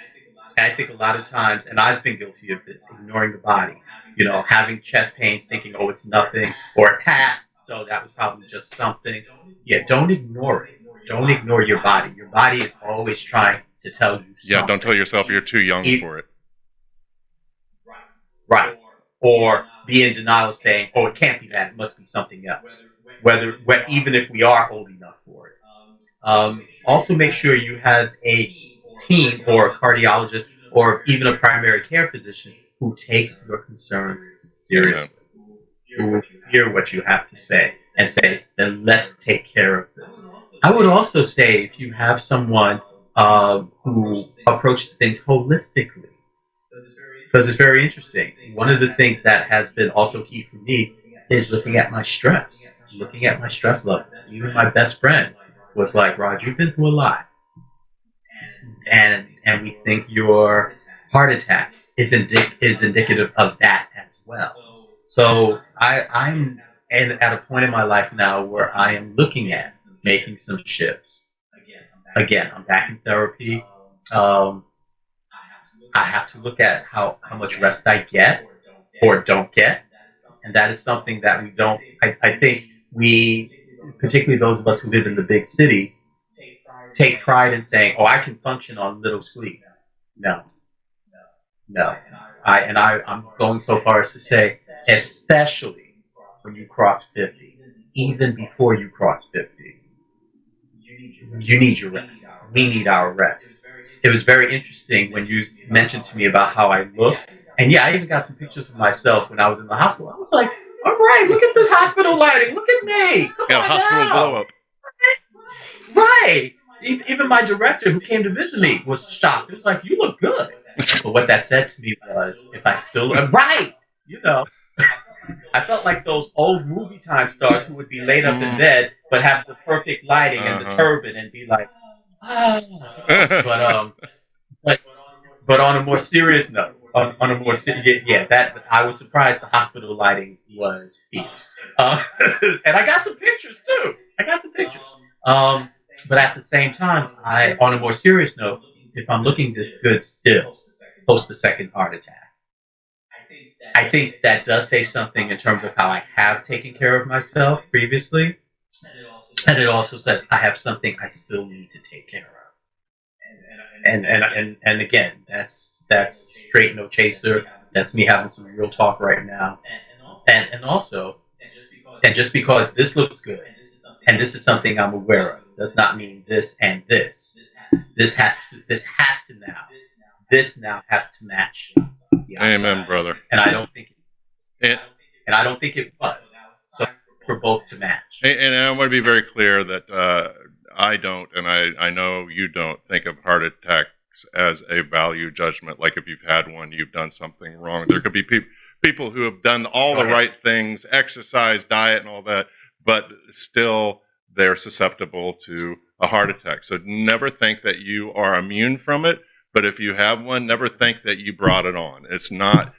And I think a lot of times, and I've been guilty of this, ignoring the body. You know, having chest pains, thinking, oh, it's nothing, or it passed, so that was probably just something. Yeah, don't ignore it. Don't ignore your body. Your body is always trying to tell you yeah. Don't something. tell yourself you're too young for it. Right. Or be in denial saying, oh, it can't be that. It must be something else. Even if we are old enough for it. Also, make sure you have a team or a cardiologist or even a primary care physician who takes your concerns Amen. seriously, who will hear what you have to say and say, then let's take care of this. I would also say if you have someone who approaches things holistically, because it's very interesting. One of the things that has been also key for me is looking at my stress, looking at my stress level. Even my best friend was like, Rod, you've been through a lot. And we think your heart attack is indicative of that as well. So I'm at a point in my life now where I am looking at making some shifts. Again, I'm back in therapy. Um, I have to look at how much rest I get or don't get. And that is something that we don't, I think we, particularly those of us who live in the big cities, take pride in saying, oh, I can function on little sleep. No, no. I'm going so far as to say, especially when you cross 50, even before you cross 50, you need your rest. We need our rest. It was very interesting when you mentioned to me about how I look. And yeah, I even got some pictures of myself when I was in the hospital. I was like, all right, look at this hospital lighting. Look at me. Come Got a on hospital glow now. up. Right. Even my director who came to visit me was shocked. It was like, you look good. But what that said to me was, if I still, right, you know, I felt like those old movie time stars who would be laid up in bed but have the perfect lighting and the Uh turban and be like, ah. But huh. but but on a more serious note, on a more yeah, that I was surprised the hospital lighting was fierce, and I got some pictures too. I got some pictures. But at the same time, on a more serious note, if I'm looking this good still, post the second heart attack, I think that does say something in terms of how I have taken care of myself previously, and it also says I have something I still need to take care of. And again, that's straight no chaser. That's me having some real talk right now. And also, and just because this looks good and this is something I'm aware of does not mean this and this. This has to now. This now has to match the Amen, outside. brother. And I don't think And, and I don't think it was. So for both to match. and I want to be very clear that I don't, and I know you don't, think of heart attacks as a value judgment. Like if you've had one, you've done something wrong. There could be people who have done all the right things, exercise, diet, and all that, but still they're susceptible to a heart attack. So never think that you are immune from it. But if you have one, never think that you brought it on. It's not.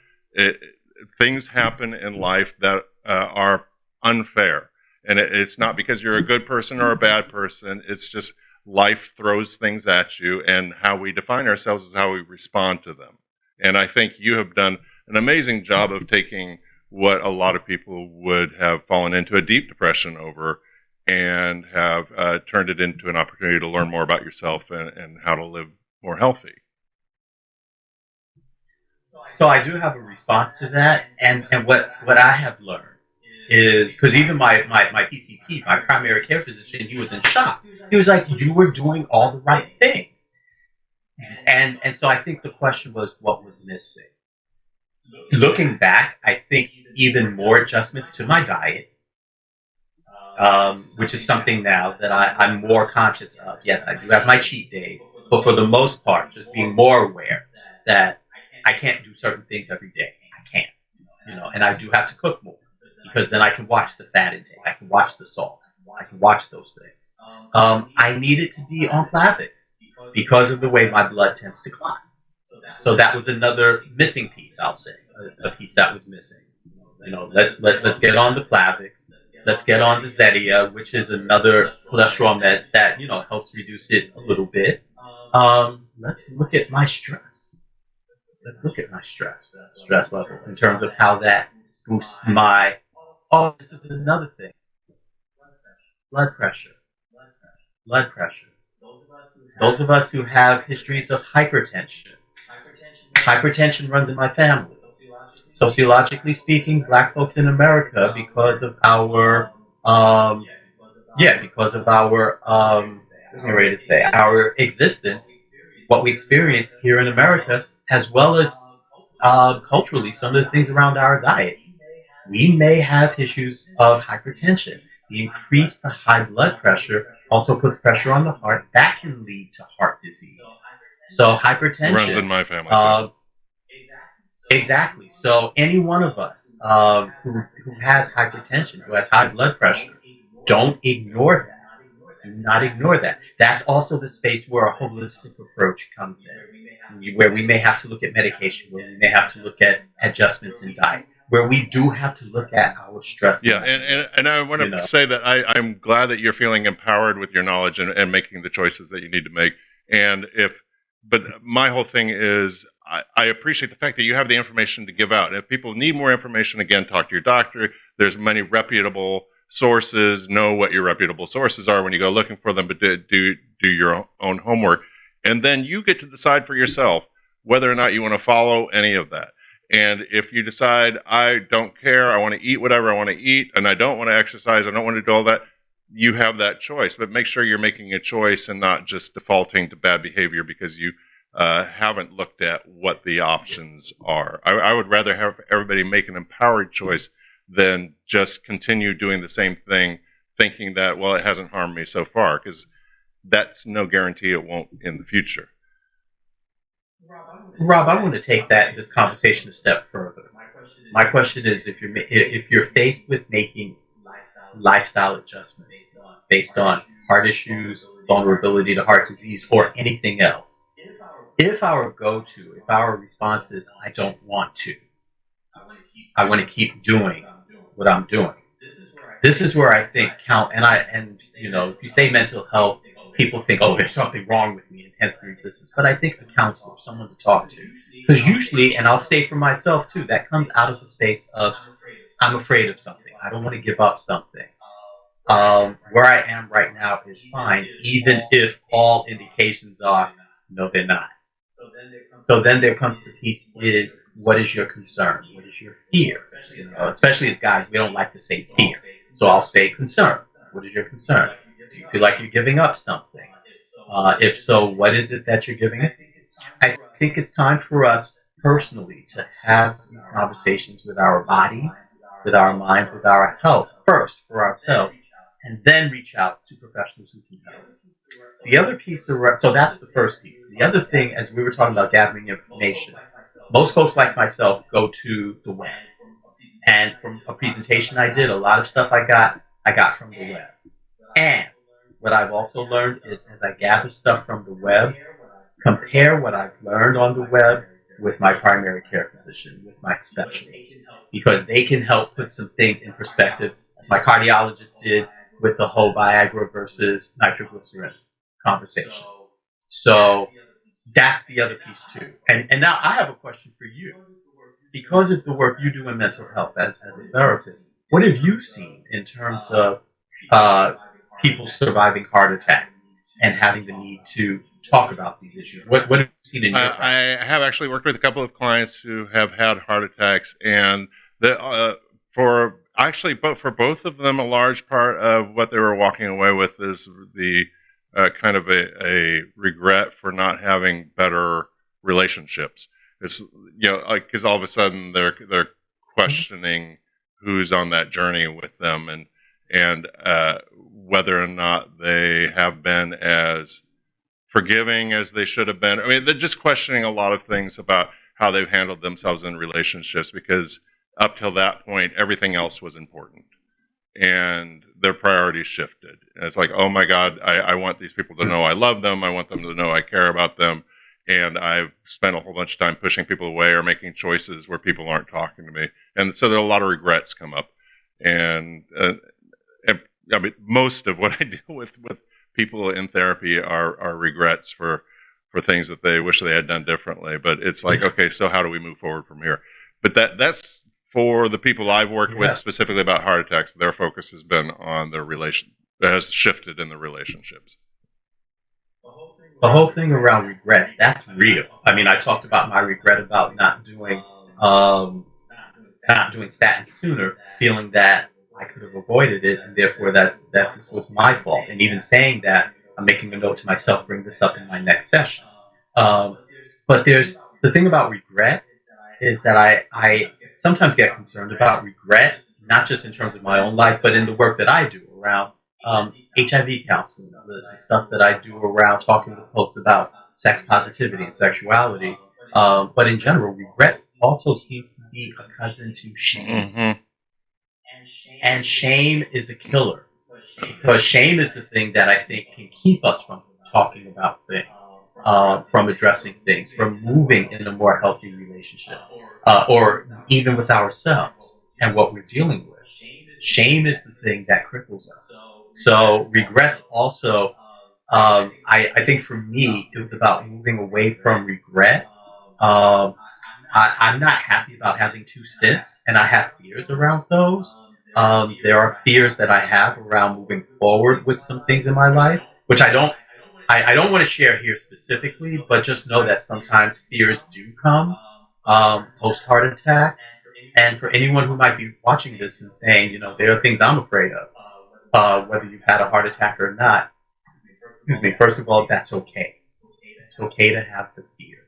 Things happen in life that are unfair. And it's not because you're a good person or a bad person. It's just life throws things at you, and how we define ourselves is how we respond to them. And I think you have done an amazing job of taking what a lot of people would have fallen into a deep depression over and have turned it into an opportunity to learn more about yourself and how to live more healthy. So I do have a response to that, and what I have learned is because even my PCP, my primary care physician, he was in shock. He was like, "You were doing all the right things," and so I think the question was, what was missing? Looking back, I think even more adjustments to my diet, which is something now that I'm more conscious of. Yes, I do have my cheat days, but for the most part, just being more aware that I can't do certain things every day. I can't, and I do have to cook more because then I can watch the fat intake, I can watch the salt, I can watch those things. I needed to be on Plavix because of the way my blood tends to clot. So that was another missing piece, I'll say, a piece that was missing. Let's get on the Plavix. Let's get on the Zetia, which is another cholesterol meds that helps reduce it a little bit. Let's look at my stress. Let's look at my stress level in terms of how that boosts my. Oh, this is another thing. Blood pressure. Blood pressure. Those of us who have histories of hypertension. Hypertension runs in my family. Sociologically speaking, black folks in America, because of our, because of our, I'm ready to say, our existence, what we experience here in America, as well as culturally, some of the things around our diets. We may have issues of hypertension. The increase the high blood pressure also puts pressure on the heart. That can lead to heart disease. So hypertension runs in my family. Exactly. So any one of us who has hypertension, who has high blood pressure, don't ignore that. Do not ignore that. That's also the space where a holistic approach comes in, where we may have to look at medication, where we may have to look at adjustments in diet, where we do have to look at our stress. Yeah, and I want to say that I'm glad that you're feeling empowered with your knowledge and making the choices that you need to make. But my whole thing is I appreciate the fact that you have the information to give out. If people need more information, again, talk to your doctor. There's many reputable sources. Know what your reputable sources are when you go looking for them, but do your own homework. And then you get to decide for yourself whether or not you want to follow any of that. And if you decide, I don't care, I want to eat whatever I want to eat, and I don't want to exercise, I don't want to do all that, you have that choice. But make sure you're making a choice and not just defaulting to bad behavior because you haven't looked at what the options are. I would rather have everybody make an empowered choice than just continue doing the same thing, thinking that, well, it hasn't harmed me so far, because that's no guarantee it won't in the future. Rob, I want to take this conversation a step further. My question is, if you're faced with making lifestyle adjustments based on heart issues, vulnerability to heart disease, or anything else, if our response is, I don't want to, I want to keep doing what I'm doing. This is where I think if you say mental health, people think, oh, there's something wrong with me, and hence the resistance. But I think a counselor, someone to talk to, because usually, and I'll say for myself too, that comes out of the space of, I'm afraid of something. I don't want to give up something. Where I am right now is fine, even if all indications are, no, they're not. So then there comes the piece is, what is your concern? What is your fear? Especially as guys, we don't like to say fear. So I'll say concern. What is your concern? Do you feel like you're giving up something? If so, what is it that you're giving up? I think it's time for us personally to have these conversations with our bodies, with our minds, with our health first for ourselves, and then reach out to professionals who can help. The other piece, so that's the first piece. The other thing, as we were talking about gathering information, most folks like myself go to the web. And from a presentation I did, a lot of stuff I got from the web. And what I've also learned is, as I gather stuff from the web, compare what I've learned on the web with my primary care physician, with my specialist, because they can help put some things in perspective, as my cardiologist did with the whole Viagra versus nitroglycerin conversation. So that's the other piece too. And now I have a question for you. Because of the work you do in mental health as a therapist, what have you seen in terms of people surviving heart attacks and having the need to talk about these issues? What have you seen in your practice? I have actually worked with a couple of clients who have had heart attacks, and actually, but for both of them, a large part of what they were walking away with is the kind of a regret for not having better relationships. It's, like, because all of a sudden they're questioning who's on that journey with them, and whether or not they have been as forgiving as they should have been. I mean, they're just questioning a lot of things about how they've handled themselves in relationships, because up till that point, everything else was important. And their priorities shifted. And it's like, oh my God, I want these people to know I love them. I want them to know I care about them. And I've spent a whole bunch of time pushing people away or making choices where people aren't talking to me. And so there are a lot of regrets come up. And I mean, most of what I deal with people in therapy are regrets for things that they wish they had done differently. But it's like, okay, so how do we move forward from here? But that's for the people I've worked with specifically about heart attacks. Their focus has been on their has shifted in the relationships. The whole thing around regrets, that's real. I mean, I talked about my regret about not doing statins sooner, feeling that I could have avoided it, and therefore that this was my fault. And even saying that, I'm making a note to myself, bring this up in my next session. But there's the thing about regret is that I sometimes get concerned about regret, not just in terms of my own life, but in the work that I do around HIV counseling, the stuff that I do around talking with folks about sex positivity and sexuality. But in general, regret also seems to be a cousin to shame. Mm-hmm. And shame is a killer. Because shame is the thing that I think can keep us from talking about things, from addressing things, from moving in a more healthy relationship, or even with ourselves and what we're dealing with. Shame is the thing that cripples us. So regrets also, I think for me, it was about moving away from regret. I'm not happy about having two stints, and I have fears around those. There are fears that I have around moving forward with some things in my life, which I don't want to share here specifically, but just know that sometimes fears do come post heart attack. And for anyone who might be watching this and saying, there are things I'm afraid of, whether you've had a heart attack or not, excuse me, first of all, that's okay. It's okay to have the fear.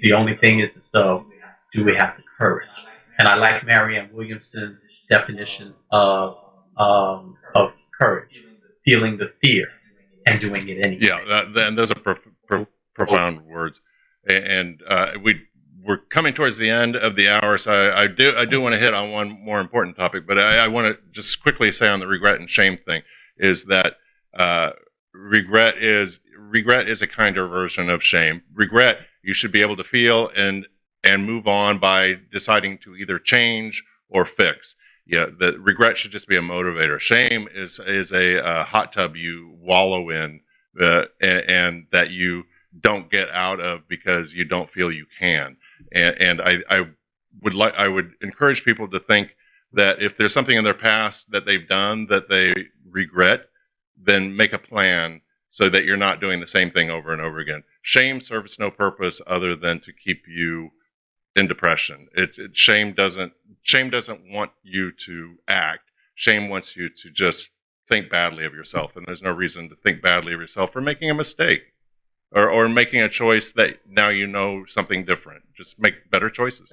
The only thing is, so do we have the courage? And I like Marianne Williamson's definition of courage, feeling the fear and doing it anyway. Yeah, and those are profound words. And we're coming towards the end of the hour, so I do want to hit on one more important topic. But I want to just quickly say on the regret and shame thing is that regret is a kinder version of shame. Regret, you should be able to feel and move on by deciding to either change or fix. Yeah, the regret should just be a motivator. Shame is a hot tub you wallow in, and that you don't get out of because you don't feel you can. And I would encourage people to think that if there's something in their past that they've done that they regret, then make a plan so that you're not doing the same thing over and over again. Shame serves no purpose other than to keep you in depression. Shame doesn't want you to act. Shame wants you to just think badly of yourself, and there's no reason to think badly of yourself for making a mistake or making a choice that now you know something different. Just make better choices.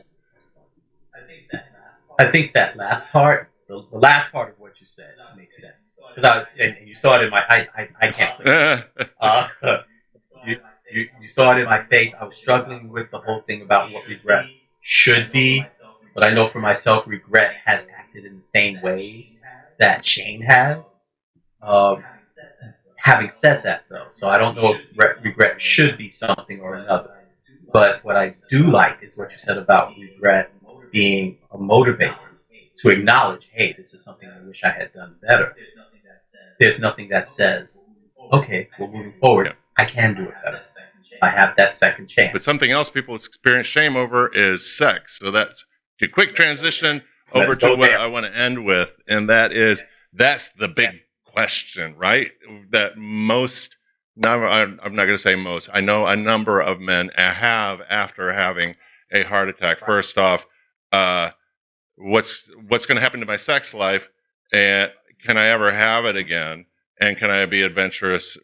I think that last part, the last part of what you said, makes sense. Because and you saw it in my, I can't. You saw it in my face. I was struggling with the whole thing about what regret should be, but I know for myself, regret has acted in the same ways that shame has. Having said that, though, so I don't know if regret should be something or another. But what I do like is what you said about regret being a motivator to acknowledge, hey, this is something I wish I had done better. There's nothing that says, okay, well, moving forward, I can do it better. I have that second chance. But something else people experience shame over is sex. So that's a quick transition over to what I want to end with, and that's the big question, right? That most, I'm not going to say most, I know a number of men have after having a heart attack. First off, what's going to happen to my sex life, and can I ever have it again? And can I be adventurous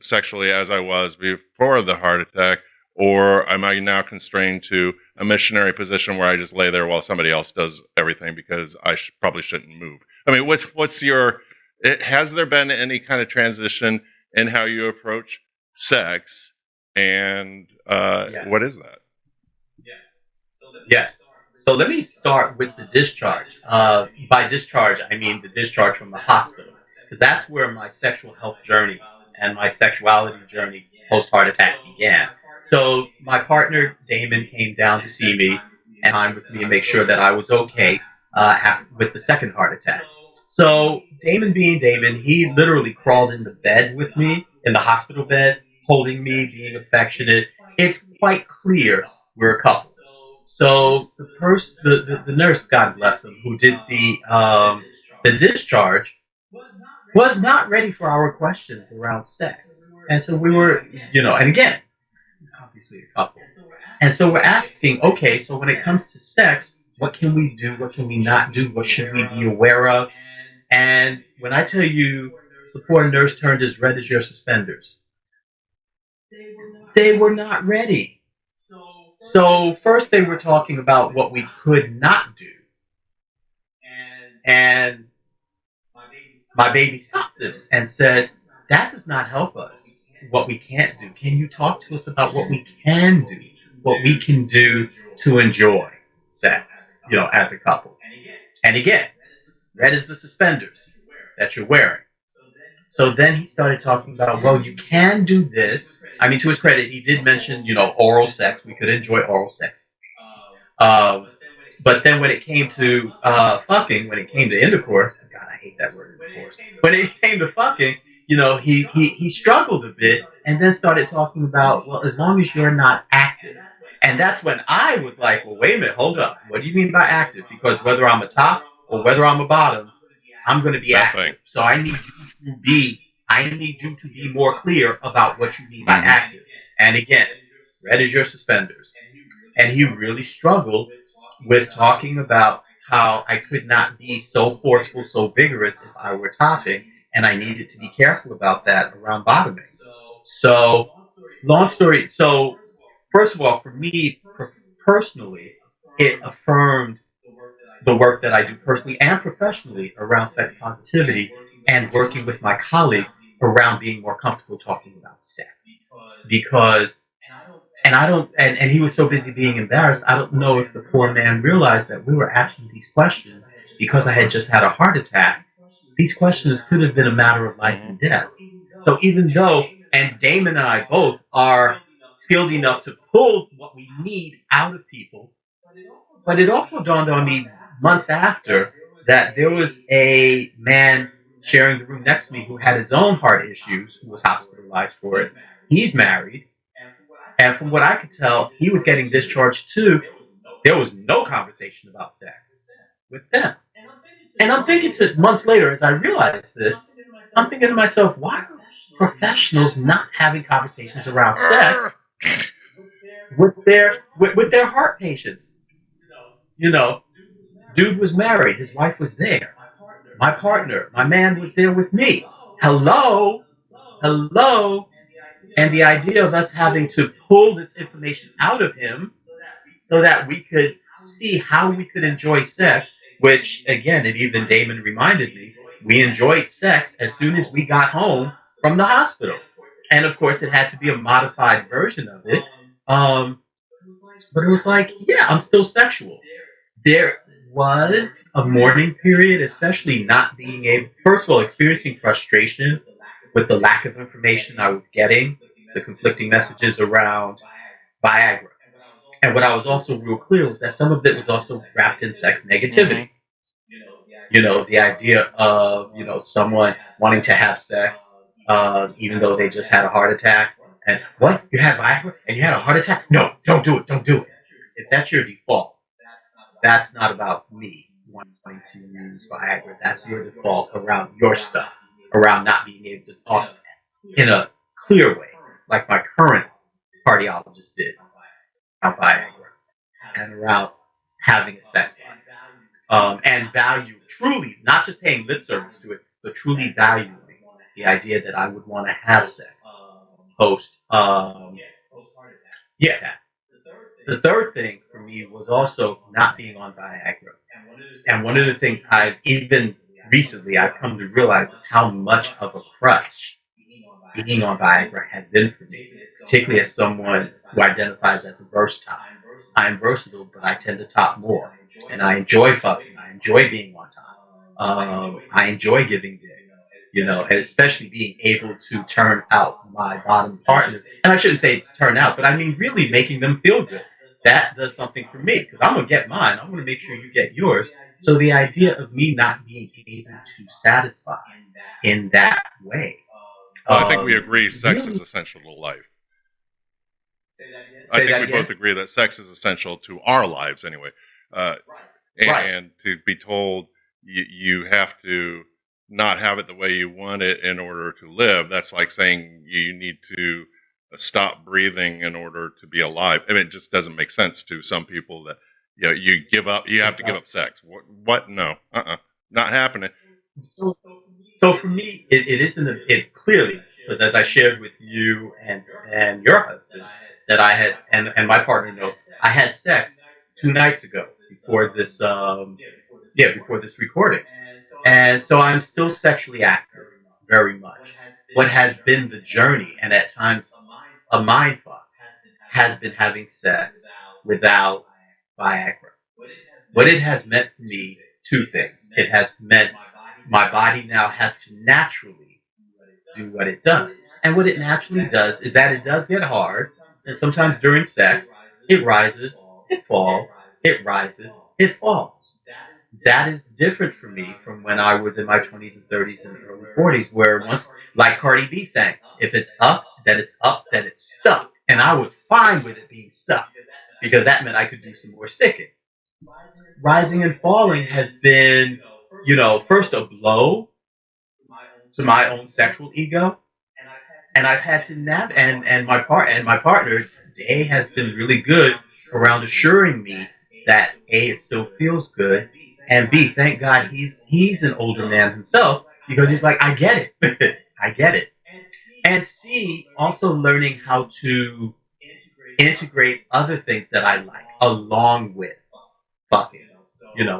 sexually as I was before the heart attack? Or am I now constrained to a missionary position where I just lay there while somebody else does everything because I probably shouldn't move? I mean, what's your, has there been any kind of transition in how you approach sex? And Yes. what is that? Yes. So let me start with the discharge. By discharge, I mean the discharge from the hospital, because that's where my sexual health journey and my sexuality journey post heart attack began. So my partner Damon came down to see me and time with me and make sure that I was okay with the second heart attack. So Damon, being Damon, he literally crawled in the bed with me in the hospital bed, holding me, being affectionate. It's quite clear we're a couple. So the nurse, God bless him, who did the discharge, was not ready for our questions around sex, and so we were, and again, obviously a couple, and so we're asking, okay, so when it comes to sex, what can we do? What can we not do? What should we be aware of? And when I tell you, the poor nurse turned as red as your suspenders. They were not ready. So first they were talking about what we could not do. And my baby stopped them and said, that does not help us. What we can't do. Can you talk to us about what we can do? What we can do to enjoy sex, as a couple. And again, red is the suspenders that you're wearing. So then he started talking about, well, you can do this. I mean, to his credit, he did mention, oral sex. We could enjoy oral sex. But then when it came to fucking, when it came to intercourse, God, I hate that word, intercourse. When it came to fucking, he struggled a bit and then started talking about, well, as long as you're not active. And that's when I was like, well, wait a minute, hold up. What do you mean by active? Because whether I'm a top or whether I'm a bottom, I'm going to be active. So I need you to be more clear about what you mean by active. And again, red is your suspenders. And he really struggled with talking about how I could not be so forceful, so vigorous if I were topping, and I needed to be careful about that around bottoming. So, long story. So, first of all, for me personally, it affirmed the work that I do personally and professionally around sex positivity and working with my colleagues around being more comfortable talking about sex. Because and he was so busy being embarrassed, I don't know if the poor man realized that we were asking these questions because I had just had a heart attack. These questions could have been a matter of life and death. So even though, and Damon and I both are skilled enough to pull what we need out of people, but it also dawned on me months after that there was a man sharing the room next to me who had his own heart issues, who was hospitalized for it. He's married. And from what I could tell, he was getting discharged too. There was no conversation about sex with them. And I'm thinking to months later, as I realized this, I'm thinking to myself, why are professionals not having conversations around sex with their heart patients? Dude was married. His wife was there. My partner, my man was there with me. Hello? Hello? And the idea of us having to pull this information out of him so that we could see how we could enjoy sex, which, again, and even Damon reminded me, we enjoyed sex as soon as we got home from the hospital. And of course, it had to be a modified version of it. But it was like, yeah, I'm still sexual. There was a mourning period, especially not being able, first of all, experiencing frustration with the lack of information I was getting, the conflicting messages around Viagra. And what I was also real clear was that some of it was also wrapped in sex negativity. The idea of, someone wanting to have sex, even though they just had a heart attack. And what? You had Viagra and you had a heart attack? No, don't do it. Don't do it. If that's your default, that's not about me wanting to use Viagra. That's your default around your stuff, around not being able to talk in a clear way, like my current cardiologist did about Viagra and around having a sex life. and value truly, not just paying lip service to it, but truly valuing the idea that I would want to have sex post. Yeah. The third thing for me was also not being on Viagra. And one of the things I've even recently I've come to realize is how much of a crutch being on Viagra had been for me, particularly as someone who identifies as a versatile. I'm versatile, but I tend to top more, and I enjoy fucking. I enjoy being on top. I enjoy giving dick, and especially being able to turn out my bottom partners. And I shouldn't say turn out, but I mean really making them feel good. That does something for me because I'm gonna get mine. I'm gonna make sure you get yours. So the idea of me not being able to satisfy in that way, Well, I think we agree sex is really. essential to life. I Say think that we again. both agree that sex is essential to our lives anyway. Uh, Right. and to be told you have to not have it the way you want it in order to live, that's like saying you need to stop breathing in order to be alive. I mean, it just doesn't make sense to some people that you give up, you have It to give does. up sex. What? No, not happening. So, so for me, it isn't it clearly because as I shared with you and your husband that I had and my partner knows I had sex 2 nights ago before this before this recording, and so I'm still sexually active very much. What has been the journey and at times a mind fuck has been having sex without Viagra. What it has meant for me, two things. It has meant my body now has to naturally do what it does. And what it naturally does is that it does get hard. And sometimes during sex, it rises, it falls, it rises, it falls. That is different for me from when I was in my 20s and 30s and early 40s, where once, like Cardi B sang, if it's up, then it's stuck. And I was fine with it being stuck because that meant I could do some more sticking. Rising and falling has been, first a blow to my own sexual ego, and I've had to and my partner A has been really good around assuring me that A it still feels good, and B thank God he's an older man himself because he's like I get it, I get it, and C also learning how to integrate other things that I like along with fucking.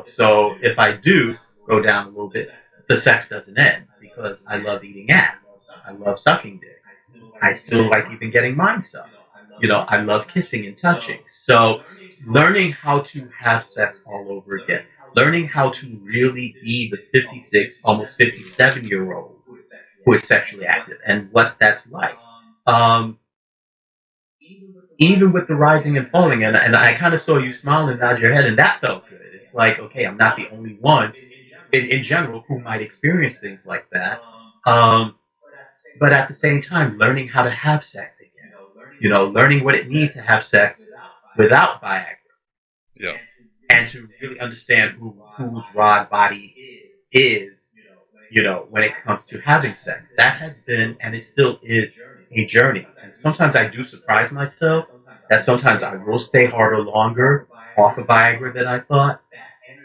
So if I do go down a little bit, the sex doesn't end because I love eating ass. I love sucking dick. I still like even getting mine stuff. I love kissing and touching. So learning how to have sex all over again. Learning how to really be the 56, almost 57-year-old who is sexually active and what that's like. Um, Even with the rising and falling, and I kind of saw you smile and nod your head, and that felt good. It's like, okay, I'm not the only one in general who might experience things like that. Um, but at the same time, learning how to have sex again. Learning what it means to have sex without Viagra, Yeah. and to really understand whose rod body is, when it comes to having sex. That has been, and it still is, a journey. And sometimes I do surprise myself that sometimes I will stay harder longer off of Viagra than I thought.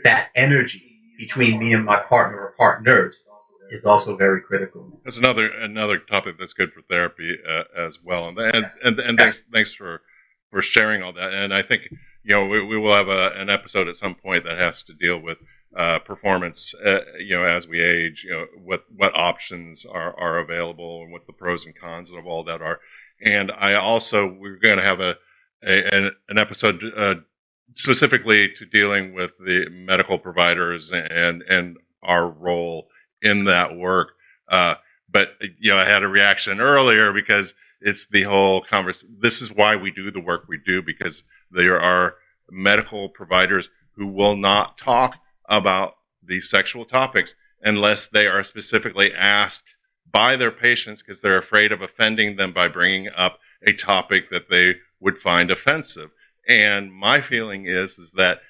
That energy between me and my partner or partners is also very critical. That's another topic that's good for therapy as well. And Yes. thanks for sharing all that. And I think we will have an episode at some point that has to deal with performance. As we age, what options are available and what the pros and cons of all that are. And we're going to have an episode specifically to dealing with the medical providers and our role in that work. Uh, but I had a reaction earlier because it's the whole conversation. This is why we do the work we do, because there are medical providers who will not talk about these sexual topics unless they are specifically asked by their patients because they're afraid of offending them by bringing up a topic that they would find offensive. And my feeling is that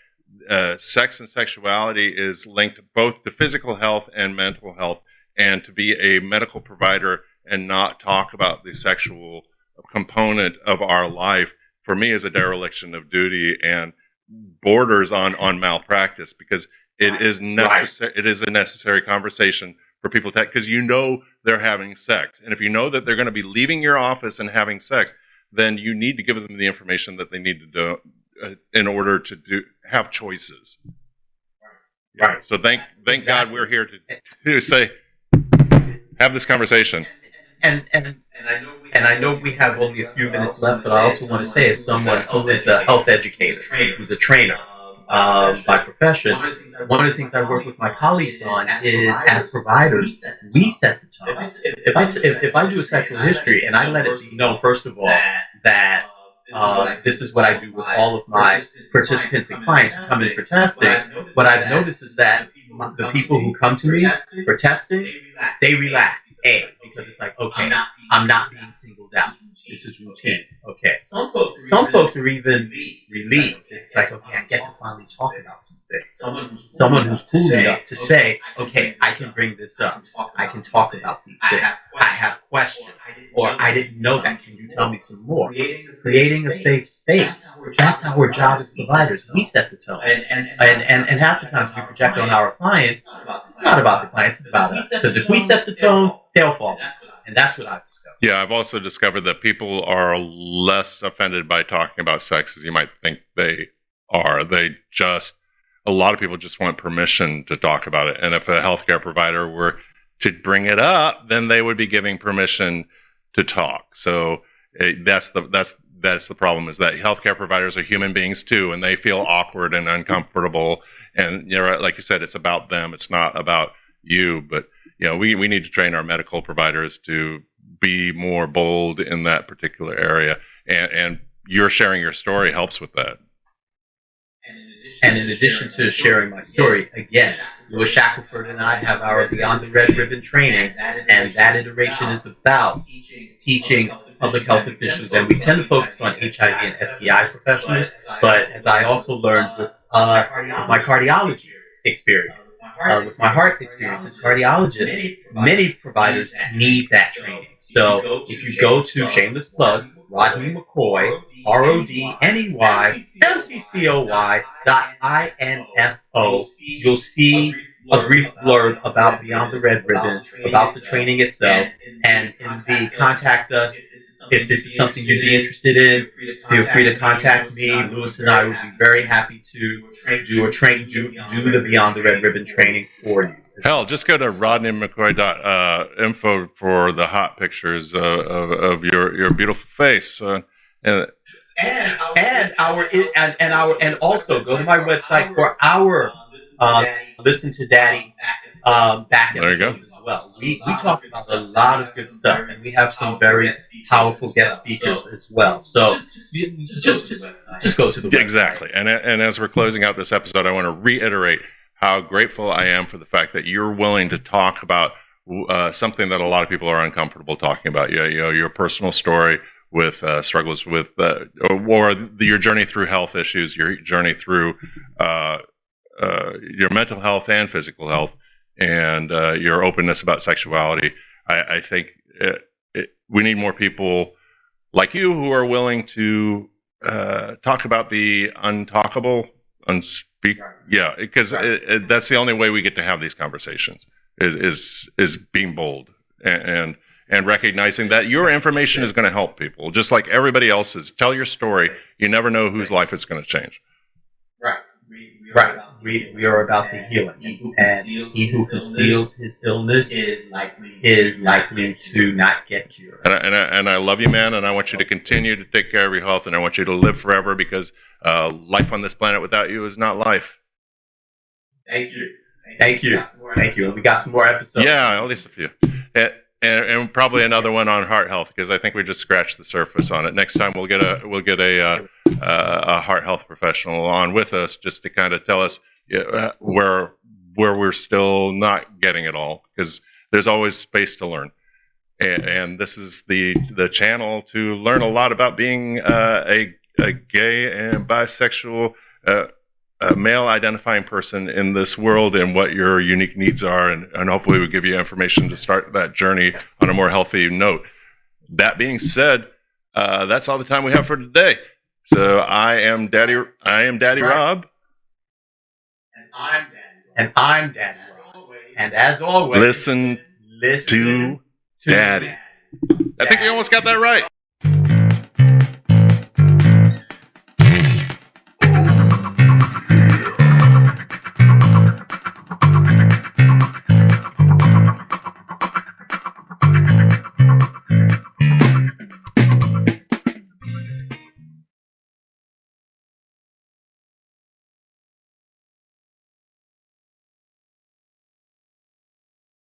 sex and sexuality is linked both to physical health and mental health, and to be a medical provider and not talk about the sexual component of our life, for me, is a dereliction of duty and borders on malpractice, because it is necessary. It is a necessary conversation for people to, because they're having sex, and if you know that they're going to be leaving your office and having sex, then you need to give them the information that they need to do in order to have choices. Right. So thank God we're here to say, have this conversation. And I know we have only a few minutes left, but I also want to say, as someone who is a health educator, who's a trainer by profession, one of the things I work with my colleagues on is, as providers, we set the tone. If I do a sexual history and I let it be known, first of all, that this is what I do with all of my participants and clients who come in for testing, what I've noticed is that the people who come to me for testing, they relax. Because it's like, okay, I'm not being singled out. This is routine. Okay. Some folks are even relieved. It's like, okay, I get to finally talk about something. Someone who's cool enough to say, okay, I can bring this up. I can talk about these things. I have questions. Or I didn't know that. Can you tell me some more? Creating a safe space. That's our job as providers. We set the tone. And half the times we project on our clients. It's not about the clients, it's about us. Because if we set the tone, they'll fall. And that's what I've discovered. Yeah, I've also discovered that people are less offended by talking about sex as you might think they are. A lot of people just want permission to talk about it. And if a healthcare provider were to bring it up, then they would be giving permission to talk. So that's the problem, is that healthcare providers are human beings too, and they feel awkward and uncomfortable. And like you said, it's about them. It's not about you. But we need to train our medical providers to be more bold in that particular area. And you're sharing your story helps with that. And in addition to sharing my story, again, Louis Shackelford and I have our Beyond the Red Ribbon training, and that iteration is about teaching public health officials, and we tend to focus on HIV and STI professionals, but as I also learned with my cardiology experience, with my heart experience as cardiologist, many providers need that training. So if you go to, shameless plug, Rodney McCoy, RODNEYMCCOY.info, you'll see a brief blurb about Beyond the Red Ribbon, about the training itself, and in the contact us. If this is something you'd be interested in, feel free to contact me. Louis and I would be very happy to do the Beyond the Red Ribbon training for you. Hell, just go to rodneymccoy.info for the hot pictures of your beautiful face. And also go to my website for our Listen to Daddy back episodes as well. We talk about a lot of good stuff, and we have some very powerful guest speakers as well. So just go to the website. Exactly. And as we're closing out this episode, I want to reiterate how grateful I am for the fact that you're willing to talk about something that a lot of people are uncomfortable talking about. Your personal story with struggles with, or your journey through health issues, your journey through your mental health and physical health, and your openness about sexuality. I think we need more people like you who are willing to talk about the untalkable, Yeah, because that's the only way we get to have these conversations is being bold and recognizing that your information is going to help people, just like everybody else's. Tell your story. You never know whose life it's going to change. Right. We are about the healing. And he who conceals his illness is likely to not get cured. And I love you, man, and I want you to continue to take care of your health, and I want you to live forever, because life on this planet without you is not life. Thank you. We got some more episodes. Yeah, at least a few. And probably another one on heart health, because I think we just scratched the surface on it. Next time we'll get a heart health professional on with us, just to kind of tell us where we're still not getting it all, because there's always space to learn. And this is the channel to learn a lot about being a gay and bisexual male identifying person in this world, and what your unique needs are, and hopefully we'll give you information to start that journey on a more healthy note. That being said, that's all the time we have for today. So I am Daddy Rob. And I'm Daddy And I'm Daddy Rob. And as always, Listen listen to to Daddy. I think we almost got that right.